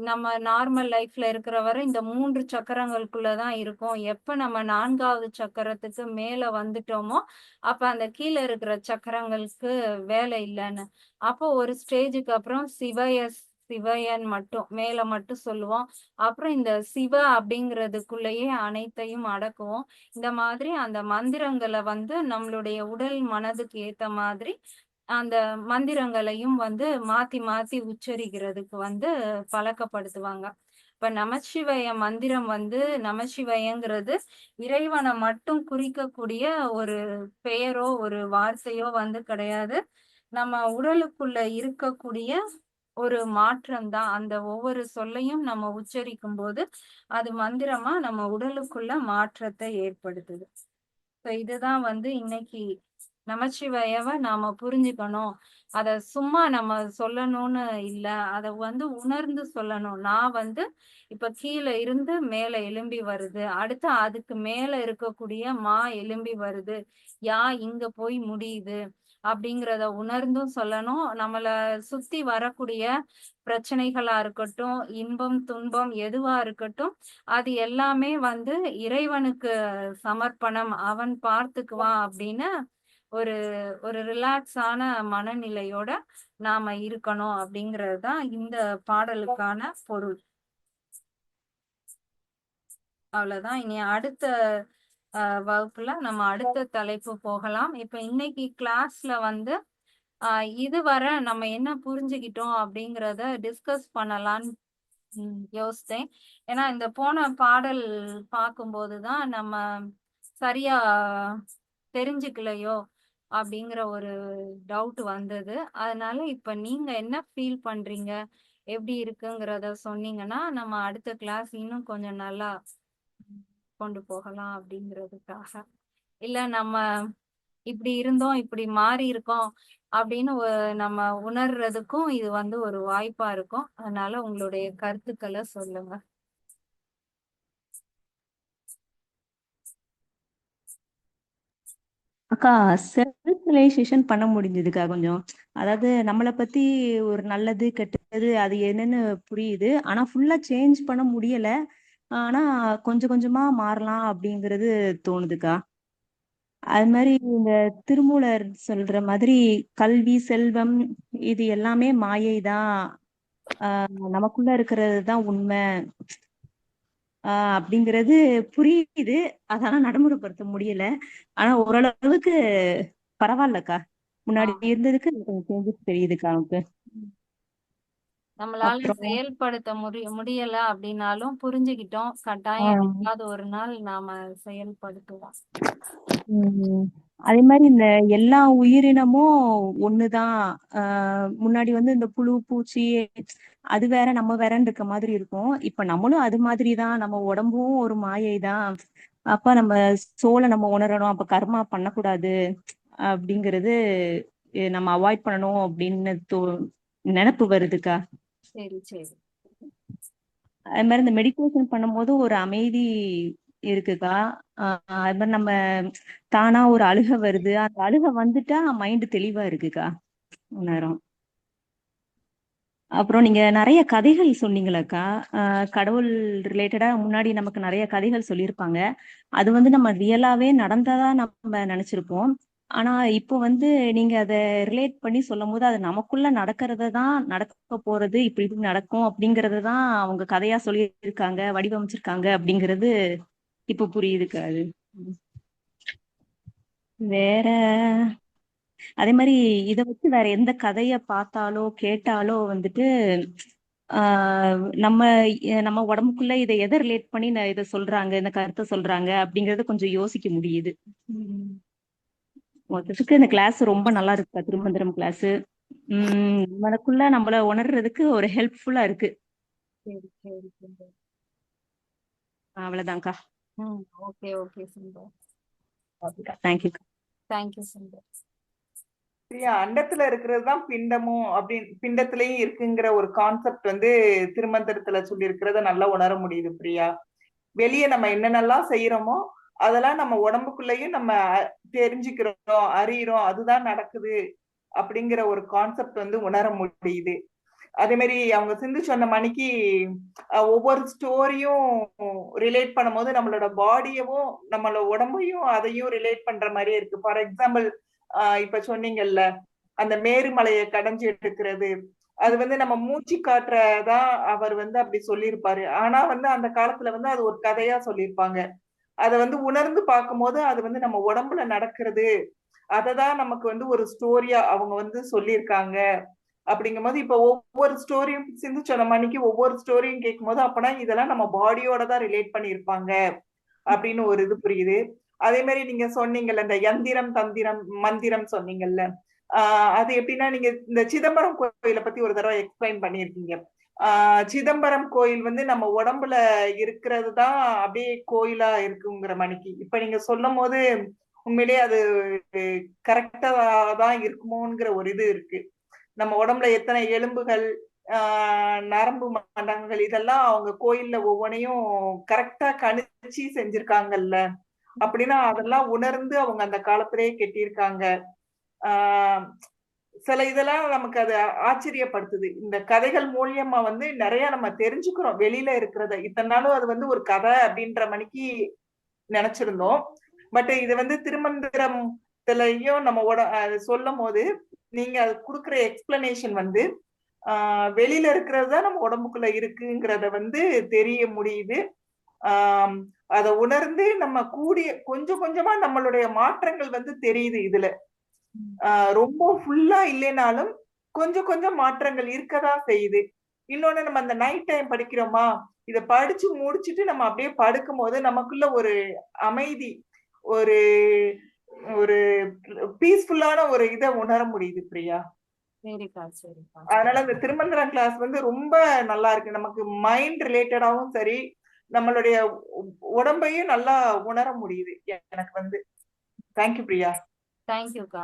நம்ம நார்மல் லைஃப்ல இருக்கிற வரை இந்த 3 சக்கரங்களுக்குள்ளதான் இருக்கும். எப்ப நம்ம 4வது சக்கரத்துக்கு மேல வந்துட்டோமோ அப்ப அந்த கீழே இருக்கிற சக்கரங்களுக்கு வேலை இல்லைன்னு. அப்போ ஒரு ஸ்டேஜுக்கு அப்புறம் சிவயன் மட்டும் மேல மட்டும் சொல்லுவோம். அப்புறம் இந்த சிவ அப்படிங்கிறதுக்குள்ளேயே அனைத்தையும் அடக்குவோம். இந்த மாதிரி அந்த மந்திரங்களை வந்து நம்மளுடைய உடல் மனதுக்கு ஏத்த மாதிரி அந்த மந்திரங்களையும் வந்து மாத்தி மாத்தி உச்சரிக்கிறதுக்கு வந்து பழக்கப்படுத்துவாங்க. இப்ப நமசிவய மந்திரம் வந்து நமசிவயங்கிறது இறைவனை மட்டும் குறிக்கக்கூடிய ஒரு பெயரோ ஒரு வார்த்தையோ வந்து கிடையாது. நம்ம உடலுக்குள்ள இருக்கக்கூடிய ஒரு மாற்றம் தான். அந்த ஒவ்வொரு சொல்லையும் நம்ம உச்சரிக்கும் போது அது மந்திரமா நம்ம உடலுக்குள்ள மாற்றத்தை ஏற்படுத்துது. இதுதான் வந்து இன்னைக்கு நமச்சிவாயவை நாம புரிஞ்சுக்கணும். அத சும்மா நம்ம சொல்லணும்னு இல்ல. அத உணர்ந்து சொல்லணும். நான் இப்ப கீழ இருந்து மேல எழும்பி வருது. அடுத்து அதுக்கு மேல இருக்கக்கூடிய எழும்பி வருது. இங்க போய் முடியுது. அப்படிங்கிறத உணர்ந்தும் சொல்லணும். நம்மள சுத்தி வரக்கூடிய பிரச்சனைகளா இருக்கட்டும், இன்பம், துன்பம் எதுவா இருக்கட்டும், அது எல்லாமே இறைவனுக்கு சமர்ப்பணம். அவன் பார்த்துக்குவான் அப்படின்னு ஒரு ஒரு ரிலாக்ஸான மனநிலையோட நாம இருக்கணும் அப்படிங்கிறது தான் இந்த பாடலுக்கான பொருள். அவ்வளவுதான். இனி அடுத்த வகுப்புல நம்ம அடுத்த தலைப்பு போகலாம். இப்ப இன்னைக்கு கிளாஸ்ல இதுவரை நம்ம என்ன புரிஞ்சுக்கிட்டோம் அப்படிங்கிறத டிஸ்கஸ் பண்ணலான்னு யோசித்தேன். ஏன்னா இந்த போன பாடல் பார்க்கும்போதுதான் நம்ம சரியா தெரிஞ்சுக்கலையோ அப்படிங்கிற ஒரு டவுட் வந்தது. அதனால இப்ப நீங்க என்ன ஃபீல் பண்றீங்க, எப்படி இருக்குங்கிறத சொன்னீங்கன்னா நம்ம அடுத்த கிளாஸ் இன்னும் கொஞ்சம் நல்லா கொண்டு போகலாம் அப்படிங்கிறதுக்காக. இல்ல நம்ம இப்படி இருந்தோம், இப்படி மாறி இருக்கோம் அப்படின்னு நம்ம உணர்றதுக்கும் இது ஒரு வாய்ப்பா இருக்கும். அதனால உங்களுடைய கருத்துக்களை சொல்லுங்க. அக்கா, செல்ஃப் ரியலைசேஷன் பண்ண முடிஞ்சதுக்கா கொஞ்சம். அதாவது நம்மளை பத்தி ஒரு நல்லது கெட்டது அது என்னன்னு புரியுது. ஆனா ஃபுல்லா சேஞ்ச் பண்ண முடியல. ஆனா கொஞ்சம் கொஞ்சமா மாறலாம் அப்படிங்கிறது தோணுதுக்கா. அது மாதிரி இந்த திருமூலர் சொல்ற மாதிரி கல்வி, செல்வம் இது எல்லாமே மாயை தான். நமக்குள்ள இருக்கிறது தான் உண்மை. அப்படிங்கிறது புரியுது. அதெல்லாம் நடைமுறைப்படுத்த முடியல. ஆனா ஓரளவுக்கு பரவாயில்லக்கா. முன்னாடி ஆஹ் இருந்ததுக்கு கொஞ்சம் சேஞ்சஸ் தெரியுதுக்கா எனக்கு. நம்மளால அப்புறம் செயல்படுத்த முடியல அப்படின்னாலும் புரிஞ்சுக்கிட்டோம். கட்டாயம் என்னைக்காவது ஒரு நாள் நாம செயல்படுத்துவோம். உம் அதே மாதிரி இந்த எல்லா உயிரினமும் ஒண்ணுதான். முன்னாடி இந்த புழு, பூச்சி அது வேற நம்ம வேறன்னு இருக்க மாதிரி இருக்கும். இப்ப நம்மளும் அது மாதிரிதான். நம்ம உடம்பும் ஒரு மாயை தான். அப்ப நம்ம சோலை நம்ம உணரணும். அப்ப கர்மா பண்ணக்கூடாது அப்படிங்கிறது நம்ம அவாய்ட் பண்ணணும் அப்படின்னு நினைப்பு வருதுக்கா. சரி சரி. அது மாதிரி இந்த மெடிடேஷன் பண்ணும்போது ஒரு அமைதி இருக்குக்கா. அது மாதிரி நம்ம தானா ஒரு அழுகை வருது. அந்த அழுகை வந்துட்டா மைண்ட் தெளிவா இருக்குக்கா நேரம். அப்புறம் நீங்க நிறைய கதைகள் சொன்னீங்களக்கா. கடவுள் ரிலேட்டடா முன்னாடி நமக்கு நிறைய கதைகள் சொல்லியிருப்பாங்க. அது நம்ம ரியலாவே நடந்ததா நம்ம நினைச்சிருப்போம். ஆனா இப்போ நீங்க அதை ரிலேட் பண்ணி சொல்லும் போது அது நமக்குள்ள நடக்கிறத தான் நடக்க போறது, இப்படி இப்படி நடக்கும் அப்படிங்கறது தான் அவங்க கதையா சொல்லியிருக்காங்க, வடிவமைச்சிருக்காங்க அப்படிங்கிறது இப்ப புரியுதுக்கா. அது வேற அதே மாதிரி இத வச்சு வேற எந்த கதைய பார்த்தாலோ கேட்டாலோ நம்ம நம்ம உடம்புக்குள்ள இதை எதை ரிலேட் பண்ணி இதை சொல்றாங்க, இந்த கருத்தை சொல்றாங்க அப்படிங்கறத கொஞ்சம் யோசிக்க முடியுது. மொத்தத்துக்கு இந்த கிளாஸ் ரொம்ப நல்லா இருக்கு, திருமந்திரம் கிளாஸ். நம்மளுக்குள்ள நம்மள உணர்றதுக்கு ஒரு ஹெல்ப்ஃபுல்லா இருக்கு. சரி சரி சரி. அவ்வளவுதான்க்கா. Okay okay Sundar. ஓகேக்கா, தேங்க்யூ. தேங்க்யூ சுந்தர். அண்டத்துல இருக்கிறது தான் பிண்டமும் அப்படின்னு பிண்டத்திலயும் இருக்குங்கிற ஒரு கான்செப்ட் திருமந்திரத்துல சொல்லி இருக்கிறத நல்லா உணர முடியுது பிரியா. வெளியே நம்ம என்னென்னலாம் செய்யறோமோ அதெல்லாம் நம்ம உடம்புக்குள்ளேயும் நம்ம தெரிஞ்சுக்கிறோம், அறியிறோம், அதுதான் நடக்குது அப்படிங்கிற ஒரு கான்செப்ட் உணர முடியுது. அதே மாதிரி அவங்க சிந்து சொன்ன மணிக்கு ஒவ்வொரு ஸ்டோரியும் ரிலேட் பண்ணும்போது நம்மளோட பாடியவும் நம்மளோட உடம்பையும் அதையும் ரிலேட் பண்ற மாதிரியே இருக்கு. ஃபார் எக்ஸாம்பிள் இப்ப சொன்னீங்கல்ல அந்த மேருமலையை கடைஞ்சு எடுக்கிறது, அது நம்ம மூச்சு காட்டுறதான் அவர் அப்படி சொல்லியிருப்பாரு. ஆனா அந்த காலத்துல அது ஒரு கதையா சொல்லியிருப்பாங்க. அதை உணர்ந்து பார்க்கும்போது அது நம்ம உடம்புல நடக்கிறது, அததான் நமக்கு ஒரு ஸ்டோரியா அவங்க சொல்லியிருக்காங்க. அப்படிங்கும்போது இப்ப ஒவ்வொரு ஸ்டோரியும் சிந்து சொன்ன மணிக்கு ஒவ்வொரு ஸ்டோரியும் கேட்கும் போது அப்பனா இதெல்லாம் நம்ம பாடியோட தான் ரிலேட் பண்ணியிருப்பாங்க அப்படின்னு ஒரு இது புரியுது. அதே மாதிரி நீங்க சொன்னீங்கல்ல இந்த யந்திரம், தந்திரம், மந்திரம் சொன்னீங்கல்ல, அது எப்படின்னா நீங்க இந்த சிதம்பரம் கோயிலை பத்தி ஒரு தடவை எக்ஸ்பிளைன் பண்ணியிருக்கீங்க. சிதம்பரம் கோயில் நம்ம உடம்புல இருக்கிறது தான் அப்படியே கோயிலா இருக்குங்கிற மணிக்கு இப்ப நீங்க சொல்லும் போது உண்மையிலேயே அது கரெக்டா தான் இருக்குமோங்கிற ஒரு இது இருக்கு. நம்ம உடம்புல எத்தனை எலும்புகள், நரம்பு மண்டலங்கள் இதெல்லாம் அவங்க கோயில்ல ஒவ்வொன்றையும் கரெக்டா கணிச்சு செஞ்சிருக்காங்கல்ல. அப்படின்னா அதெல்லாம் உணர்ந்து அவங்க அந்த காலத்திலேயே கெட்டியிருக்காங்க. ஆஹ் சில இதெல்லாம் நமக்கு அது ஆச்சரியப்படுத்துது. இந்த கதைகள் மூலியமா வந்து நிறைய நம்ம தெரிஞ்சுக்கிறோம் வெளியில இருக்கிறத. இத்தனை நாளும் அது வந்து ஒரு கதை அப்படின்ற மணிக்கு நினைச்சிருந்தோம். பட் இது வந்து திருமந்திரத்திலையும் நம்ம சொல்லும் போது நீங்க அது கொடுக்குற எக்ஸ்பிளனேஷன் வந்து வெளியில இருக்கிறது தான் நம்ம உடம்புக்குள்ள இருக்குங்கிறத வந்து தெரிய முடியுது. ஆஹ் அதை உணர்ந்து நம்ம கூடிய கொஞ்சம் கொஞ்சமா நம்மளுடைய மாற்றங்கள் வந்து தெரியுது இதுல. ரொம்ப ஃபுல்லா இல்லைனாலும் கொஞ்சம் கொஞ்சம் மாற்றங்கள் இருக்கதான் செய்யுது. இன்னொன்னு நம்ம அந்த நைட் டைம் படிக்கிறோமா, இத படிச்சு முடிச்சுட்டு நம்ம அப்படியே படுக்கும் போது நமக்குள்ள ஒரு அமைதி, ஒரு ஒரு பீஸ்ஃபுல்லான ஒரு இதை உணர முடியுது பிரியா. சரிக்கா சரிக்கா. அதனால இந்த திருமந்திரம் கிளாஸ் வந்து ரொம்ப நல்லா இருக்கு. நமக்கு மைண்ட் ரிலேட்டடாவும் சரி, நம்மளுடைய உடம்பையும் நல்லா உணர முடியுது எனக்கு வந்து. தேங்க்யூ பிரியா. தேங்க்யூக்கா.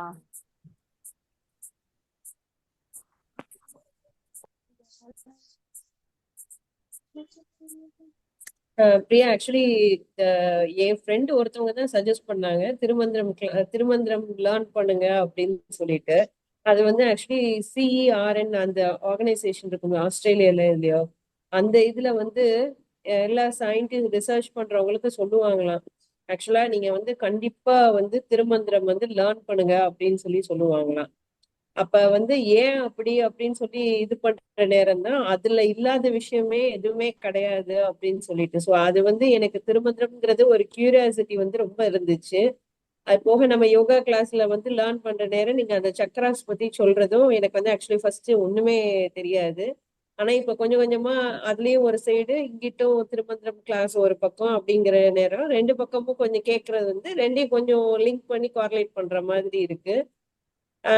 பிரியா, ஆக்சுவலி என் ஃப்ரெண்டு ஒருத்தவங்க தான் சஜஸ்ட் பண்ணாங்க திருமந்திரம் லேர்ன் பண்ணுங்க அப்படின்னு சொல்லிட்டு. அது வந்து ஆக்சுவலி CERN அந்த ஆர்கனைசேஷன் இருக்கும் ஆஸ்திரேலியால இல்லையோ, அந்த இதுல வந்து எல்லா சயின்டிஸ்ட் ரிசர்ச் பண்றவங்களுக்கு சொல்லுவாங்களாம். ஆக்சுவலா நீங்க வந்து கண்டிப்பா வந்து திருமந்திரம் வந்து லேர்ன் பண்ணுங்க அப்படின்னு சொல்லுவாங்களாம். அப்ப வந்து ஏன் அப்படி அப்படின்னு சொல்லி இது பண்ற நேரம் தான் அதுல இல்லாத விஷயமே எதுவுமே கிடையாது அப்படின்னு சொல்லிட்டு. சோ அது வந்து எனக்கு திருமந்திரம்ங்கிறது ஒரு கியூரியாசிட்டி வந்து ரொம்ப இருந்துச்சு. அது போக நம்ம யோகா கிளாஸ்ல வந்து லேர்ன் பண்ற நேரம் நீங்க அந்த சக்கராஸ் பத்தி சொல்றதும் எனக்கு வந்து ஆக்சுவலி ஃபர்ஸ்ட் ஒண்ணுமே தெரியாது. ஆனா இப்ப கொஞ்சம் கொஞ்சமா அதுலயும் ஒரு சைடு இங்கிட்டும் திருமந்திரம் கிளாஸ் ஒரு பக்கம் அப்படிங்கிற நேரம் ரெண்டு பக்கமும் கொஞ்சம் கேட்கறது வந்து ரெண்டையும் கொஞ்சம் லிங்க் பண்ணி கோரிலேட் பண்ற மாதிரி இருக்கு.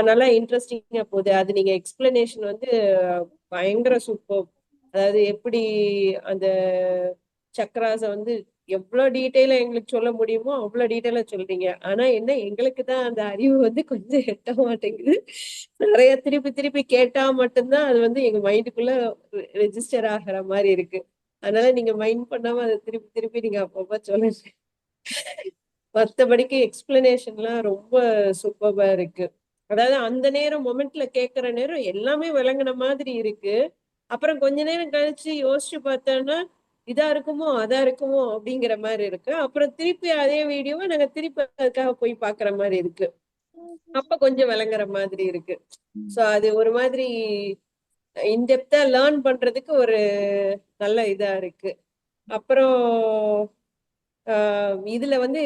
நல்லா இன்ட்ரெஸ்டிங்கா போகுது. அது நீங்க எக்ஸ்பிளனேஷன் வந்து பயங்கர சூப்பர். அதாவது எப்படி அந்த சக்கராஸ வந்து எவ்வளவு டீட்டெயிலா எங்களுக்கு சொல்ல முடியுமோ அவ்வளவு டீட்டெயிலா சொல்றீங்க. ஆனா என்ன எங்களுக்கு தான் அந்த அறிவு வந்து கொஞ்சம் எட்ட மாட்டேங்குது. நிறைய திருப்பி திருப்பி கேட்டா மட்டும்தான் அது வந்து எங்க மைண்டுக்குள்ள ரெஜிஸ்டர் ஆகிற மாதிரி இருக்கு. அதனால நீங்க மைண்ட் பண்ணாம அதை திருப்பி திருப்பி நீங்க அப்பப்ப சொல்லுங்க. மற்றபடிக்கு எக்ஸ்பிளனேஷன்லாம் ரொம்ப சூப்பரா இருக்கு. அதாவது அந்த நேரம் மொமெண்ட்ல கேட்கிற நேரம் எல்லாமே விளங்குன மாதிரி இருக்கு. அப்புறம் கொஞ்ச நேரம் கழிச்சு யோசிச்சு பார்த்தோம்னா இதா இருக்குமோ அதா இருக்குமோ அப்படிங்கிற மாதிரி இருக்கு. அப்புறம் திருப்பி அதே வீடியோவை நாங்க திருப்பி அதுக்காக போய் பாக்குற மாதிரி இருக்கு. அப்ப கொஞ்சம் விளங்குற மாதிரி இருக்கு. சோ அது ஒரு மாதிரி இன்டெப்தா லேர்ன் பண்றதுக்கு ஒரு நல்ல இதா இருக்கு. அப்புறம் இதுல வந்து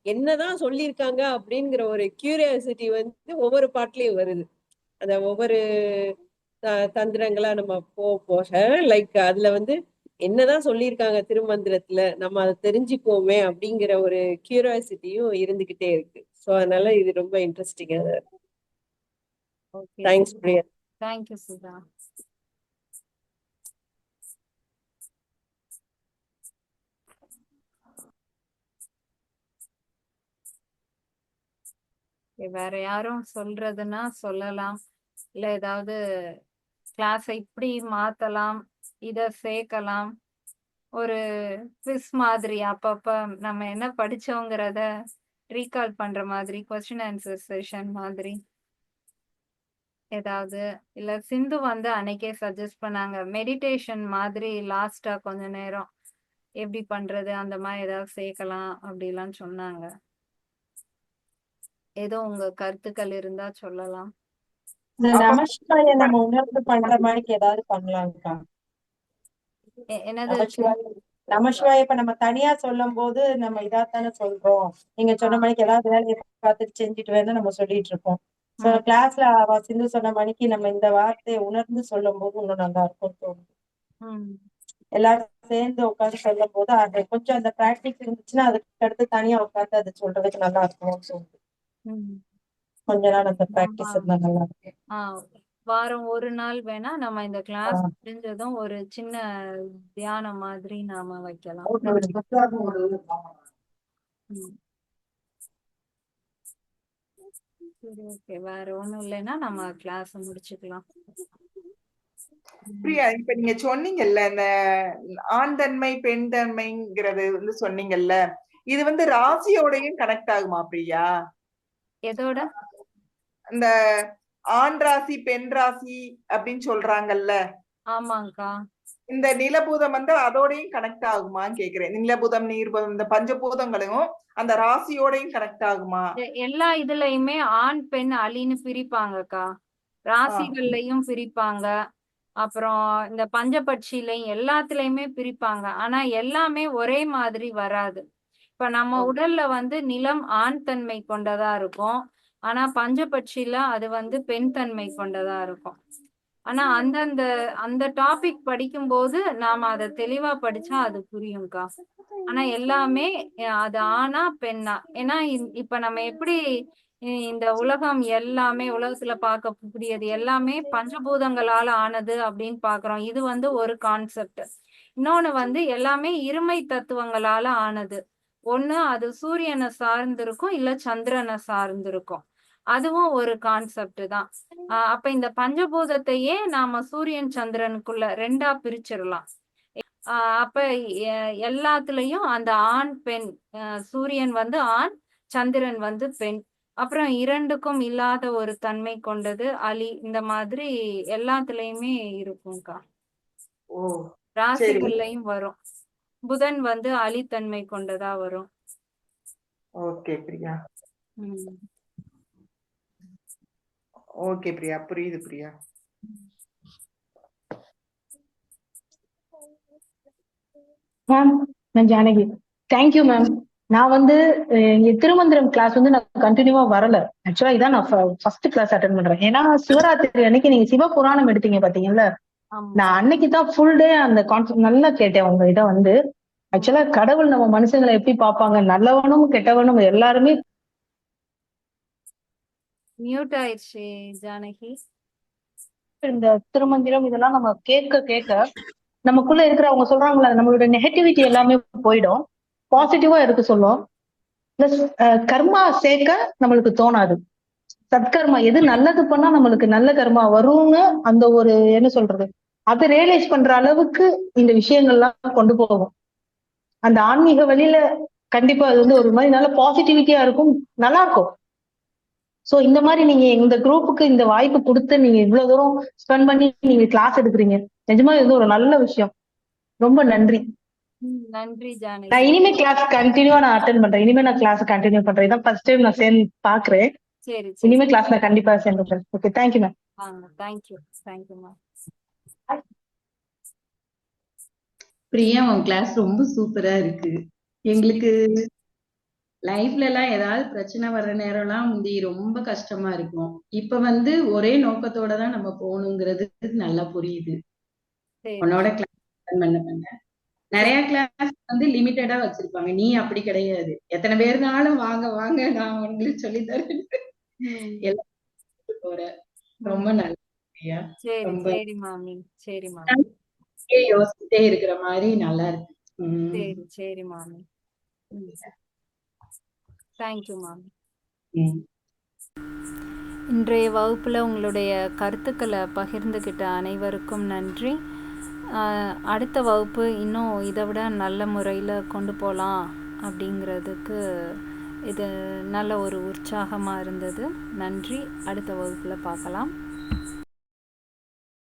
என்னதான் சொல்லியிருக்காங்க அப்படிங்கிற ஒரு கியூரியாசிட்டி வந்து ஒவ்வொரு பாட்டுலயும் வருது. அந்த ஒவ்வொரு தந்திரங்களா நம்ம போக லைக் அதுல வந்து என்னதான் சொல்லியிருக்காங்க திருமந்திரத்துல நம்ம அதை தெரிஞ்சுக்கோமே அப்படிங்கிற ஒரு கியூரியாசிட்டியும் இருந்துகிட்டே இருக்கு. சோ அதனால இது ரொம்ப இன்ட்ரெஸ்டிங்கா இருக்கு. Okay. Thanks Priya. Thank you Sudha. வேற யாரும் சொல்றதுன்னா சொல்லலாம். இல்ல ஏதாவது கிளாஸை இப்படி மாத்தலாம், இத சேர்க்கலாம், ஒரு குவிஸ் மாதிரி அப்பப்ப நம்ம என்ன படிச்சோங்கிறத ரீகால் பண்ற மாதிரி கொஸ்டின் ஆன்சர் செஷன் மாதிரி ஏதாவது. இல்ல சிந்து வந்து அன்னைக்கே சஜஸ்ட் பண்ணாங்க மெடிடேஷன் மாதிரி லாஸ்டா கொஞ்ச நேரம் எப்படி பண்றது அந்த மாதிரி ஏதாவது சேர்க்கலாம் அப்படிலாம் சொன்னாங்க. ஏதோ உங்க கருத்துக்கள் இருந்தா சொல்லலாம். இந்த நமசிவாய நம்ம உணர்ந்து பண்ற மாதிரி ஏதாவது பண்ணலாம்க்கா. என்னது? நமசிவாய இப்ப நம்ம தனியா சொல்லும் போது நம்ம இதாத்தானே சொல்றோம். நீங்க சொன்ன மணிக்கு ஏதாவது வேலையை பார்த்துட்டு செஞ்சுட்டு வேணும் நம்ம சொல்லிட்டு இருக்கோம். சோ கிளாஸ்ல சிந்து சொன்ன மணிக்கு நம்ம இந்த வார்த்தையை உணர்ந்து சொல்லும் போது இன்னும் நல்லா இருக்கும் தோணுது. எல்லாரும் சேர்ந்து உட்காந்து சொல்லும் போது அது கொஞ்சம் அந்த பிராக்டிஸ் இருந்துச்சுன்னா அதுக்கு அடுத்து தனியா உட்காந்து அது சொல்றதுக்கு நல்லா இருக்கும் தோணுது. கொஞ்ச நாள் அந்த பிராக்டிஸ் இருந்தா நல்லா இருக்கும். வாரம் ஒரு நாள் வேணா நம்ம இந்த கிளாஸ் முடிஞ்சதும் ஒரு சின்ன தியானம் மாதிரி நாம வைக்கலாம். சரி, ஓகே. வேற ஒண்ணும் இல்லைன்னா நம்ம கிளாஸ் முடிச்சுக்கலாம். பிரியா, இப்ப நீங்க சொன்னீங்கல்ல இந்த ஆண் தன்மை பெண் தன்மைங்கிறது வந்து சொன்னீங்கல்ல, இது வந்து ராசியோடையும் கனெக்ட் ஆகுமா பிரியா? எதோட? இந்த ஆண் ராசி பெண் ராசி அப்படின்னு சொல்றாங்கல்ல, ஆமாங்கக்கா. இந்த நிலபூதம் வந்து அதோடையும் கனெக்ட் ஆகுமான்னு கேக்குறேன். நிலபூதம் நீர்பூதம் இந்த பஞ்சபூதங்களும் அந்த ராசியோடையும் கனெக்ட் ஆகுமா? எல்லா இதுலயுமே ஆண் பெண் அலின்னு பிரிப்பாங்கக்கா. ராசிகள்லயும் பிரிப்பாங்க. அப்புறம் இந்த பஞ்சபட்சியிலையும் எல்லாத்துலயுமே பிரிப்பாங்க. ஆனா எல்லாமே ஒரே மாதிரி வராது. இப்ப நம்ம உடல்ல வந்து நிலம் ஆண் தன்மை கொண்டதா இருக்கும். ஆனா பஞ்சபட்சியில அது வந்து பெண் தன்மை கொண்டதா இருக்கும். ஆனா அந்த டாபிக் படிக்கும்போது நாம அதை தெளிவா படிச்சா அது புரியும்க்கா. ஆனா எல்லாமே அது ஆணா பெண்ணா, ஏன்னா இப்ப நம்ம எப்படி இந்த உலகம் எல்லாமே உலகத்துல பார்க்கக்கூடியது எல்லாமே பஞ்சபூதங்களால ஆனது அப்படின்னு பாக்குறோம். இது வந்து ஒரு கான்செப்ட். இன்னொன்னு வந்து எல்லாமே இருமை தத்துவங்களால ஆனது. ஒண்ணு அது சூரியனை சார்ந்திருக்கும், இல்ல சந்திரனை சார்ந்திருக்கும். அதுவும் ஒரு கான்செப்ட் தான். அப்ப இந்த பஞ்சபூதத்தையே நாம சூரியன் சந்திரனுக்குள்ள ரெண்டா பிரிச்சிடலாம். அப்ப எல்லாத்துலயும் அந்த ஆண் பெண், சூரியன் வந்து ஆண், சந்திரன் வந்து பெண். அப்புறம் இரண்டுக்கும் இல்லாத ஒரு தன்மை கொண்டது அலி. இந்த மாதிரி எல்லாத்துலயுமே இருக்கும்க்கா. ஓ சரி. ராசிகள்லயும் வரும். புதன் வந்து அலித்தன்மை கொண்டதா வரும். ஓகே பிரியா. உம் ஓகே பிரியா, புரியுது பிரியா. மேம், நான் ஜானகி. Thank you ma'am. நான் வந்து இங்க திருமந்திரம் கிளாஸ் வந்து நான் கண்டினியூவா வரல. ஆக்சுவலா இதான் நான் ஃபர்ஸ்ட் கிளாஸ் அட்டன் பண்றேன். ஏன்னா சிவராத்திரி அன்னைக்கு நீங்க சிவ புராணம் எடுத்தீங்க பாத்தீங்கல்ல, ஆமா. நான் அன்னைக்கு தான் ஃபுல் டே அந்த கான்செப்ட் நல்லா கேட்டேன் உங்க இதை வந்து. ஆக்சுவலா கடவுள் நம்ம மனுஷங்களை எப்படி பார்ப்பாங்க, நல்லவனும் கெட்டவனும் எல்லாருமே. மியூட் ஆயிடுச்சு ஜானகி. இந்த திருமந்திரம் இதெல்லாம் நம்ம கேட்க கேட்க நமக்குள்ள இருக்கிற அவங்க சொல்றாங்களா நம்மளோட நெகட்டிவிட்டி எல்லாமே போயிடும், பாசிட்டிவா இருக்க சொல்லும். பிளஸ் கர்மா சேர்க்க நம்மளுக்கு தோணாது. சத்கர்மா எது நல்லது பண்ணா நம்மளுக்கு நல்ல கர்மா வரும்னு அந்த ஒரு என்ன சொல்றது அதை ரியலைஸ் பண்ற அளவுக்கு இந்த விஷயங்கள்லாம் கொண்டு போகும். அந்த ஆன்மீக வழியில கண்டிப்பா அது வந்து ஒரு மாதிரி நல்ல பாசிட்டிவிட்டியா இருக்கும், நல்லா இருக்கும். சோ இந்த மாதிரி நீங்க இந்த குரூப்புக்கு இந்த வாய்ப்பு கொடுத்து நீங்க இவ்வளவு தூரம் ஸ்பெண்ட் பண்ணி நீங்க கிளாஸ் எடுக்கிறீங்க, நிஜமா இது ஒரு நல்ல விஷயம். ரொம்ப நன்றி. நன்றி ஜானகி. நான் இனிமே கிளாஸ் கண்டினியூவா நான் அட்டென்ட் பண்றேன். இனிமே நான் கிளாஸ் கண்டினியூ பண்றேன். இதான் ஃபர்ஸ்ட் டைம் நான் சேர்ந்து பாக்குறேன். சரி இனிமே சரி. கிளாஸ் நான் கண்டிப்பா சேர்ந்துக்கிறேன். Okay, thank you ma'am. Thank you thank you. Priya, உன் கிளாஸ் ரொம்ப சூப்பரா இருக்கு. எங்களுக்கு லைஃப்ல எல்லாம் ஏதாவது பிரச்சனை வர்ற நேரம்லாம் முந்தி ரொம்ப கஷ்டமா இருக்கும். இப்ப வந்து ஒரே நோக்கத்தோட தான் நம்ம போகணுங்கிறது நல்லா புரியுது. உன்னோட கிளாஸ் பண்ண நிறைய கிளாஸ் வந்து லிமிட்டடா வச்சிருப்பாங்க. நீ அப்படி கிடையாது, எத்தனை பேர்னாலும் வாங்க வாங்க நான் உங்களுக்கு சொல்லி தரேன் எல்லாம் போற. ரொம்ப நல்லா. ரொம்ப சரி மாமி. சரி மாமி. யோசிச்சுட்டே இருக்கிற மாதிரி நல்லா இருக்கு. சரி சரி மாமி. தேங்க்யூ மாமி. இன்றைய வகுப்புல உங்களுடைய கருத்துக்களை பகிர்ந்துகிட்ட அனைவருக்கும் நன்றி. அடுத்த வகுப்பு இன்னும் இதை விட நல்ல முறையில் கொண்டு போகலாம் அப்படிங்கிறதுக்கு இது நல்ல ஒரு உற்சாகமாக இருந்தது. நன்றி. அடுத்த வகுப்பில் பார்க்கலாம்.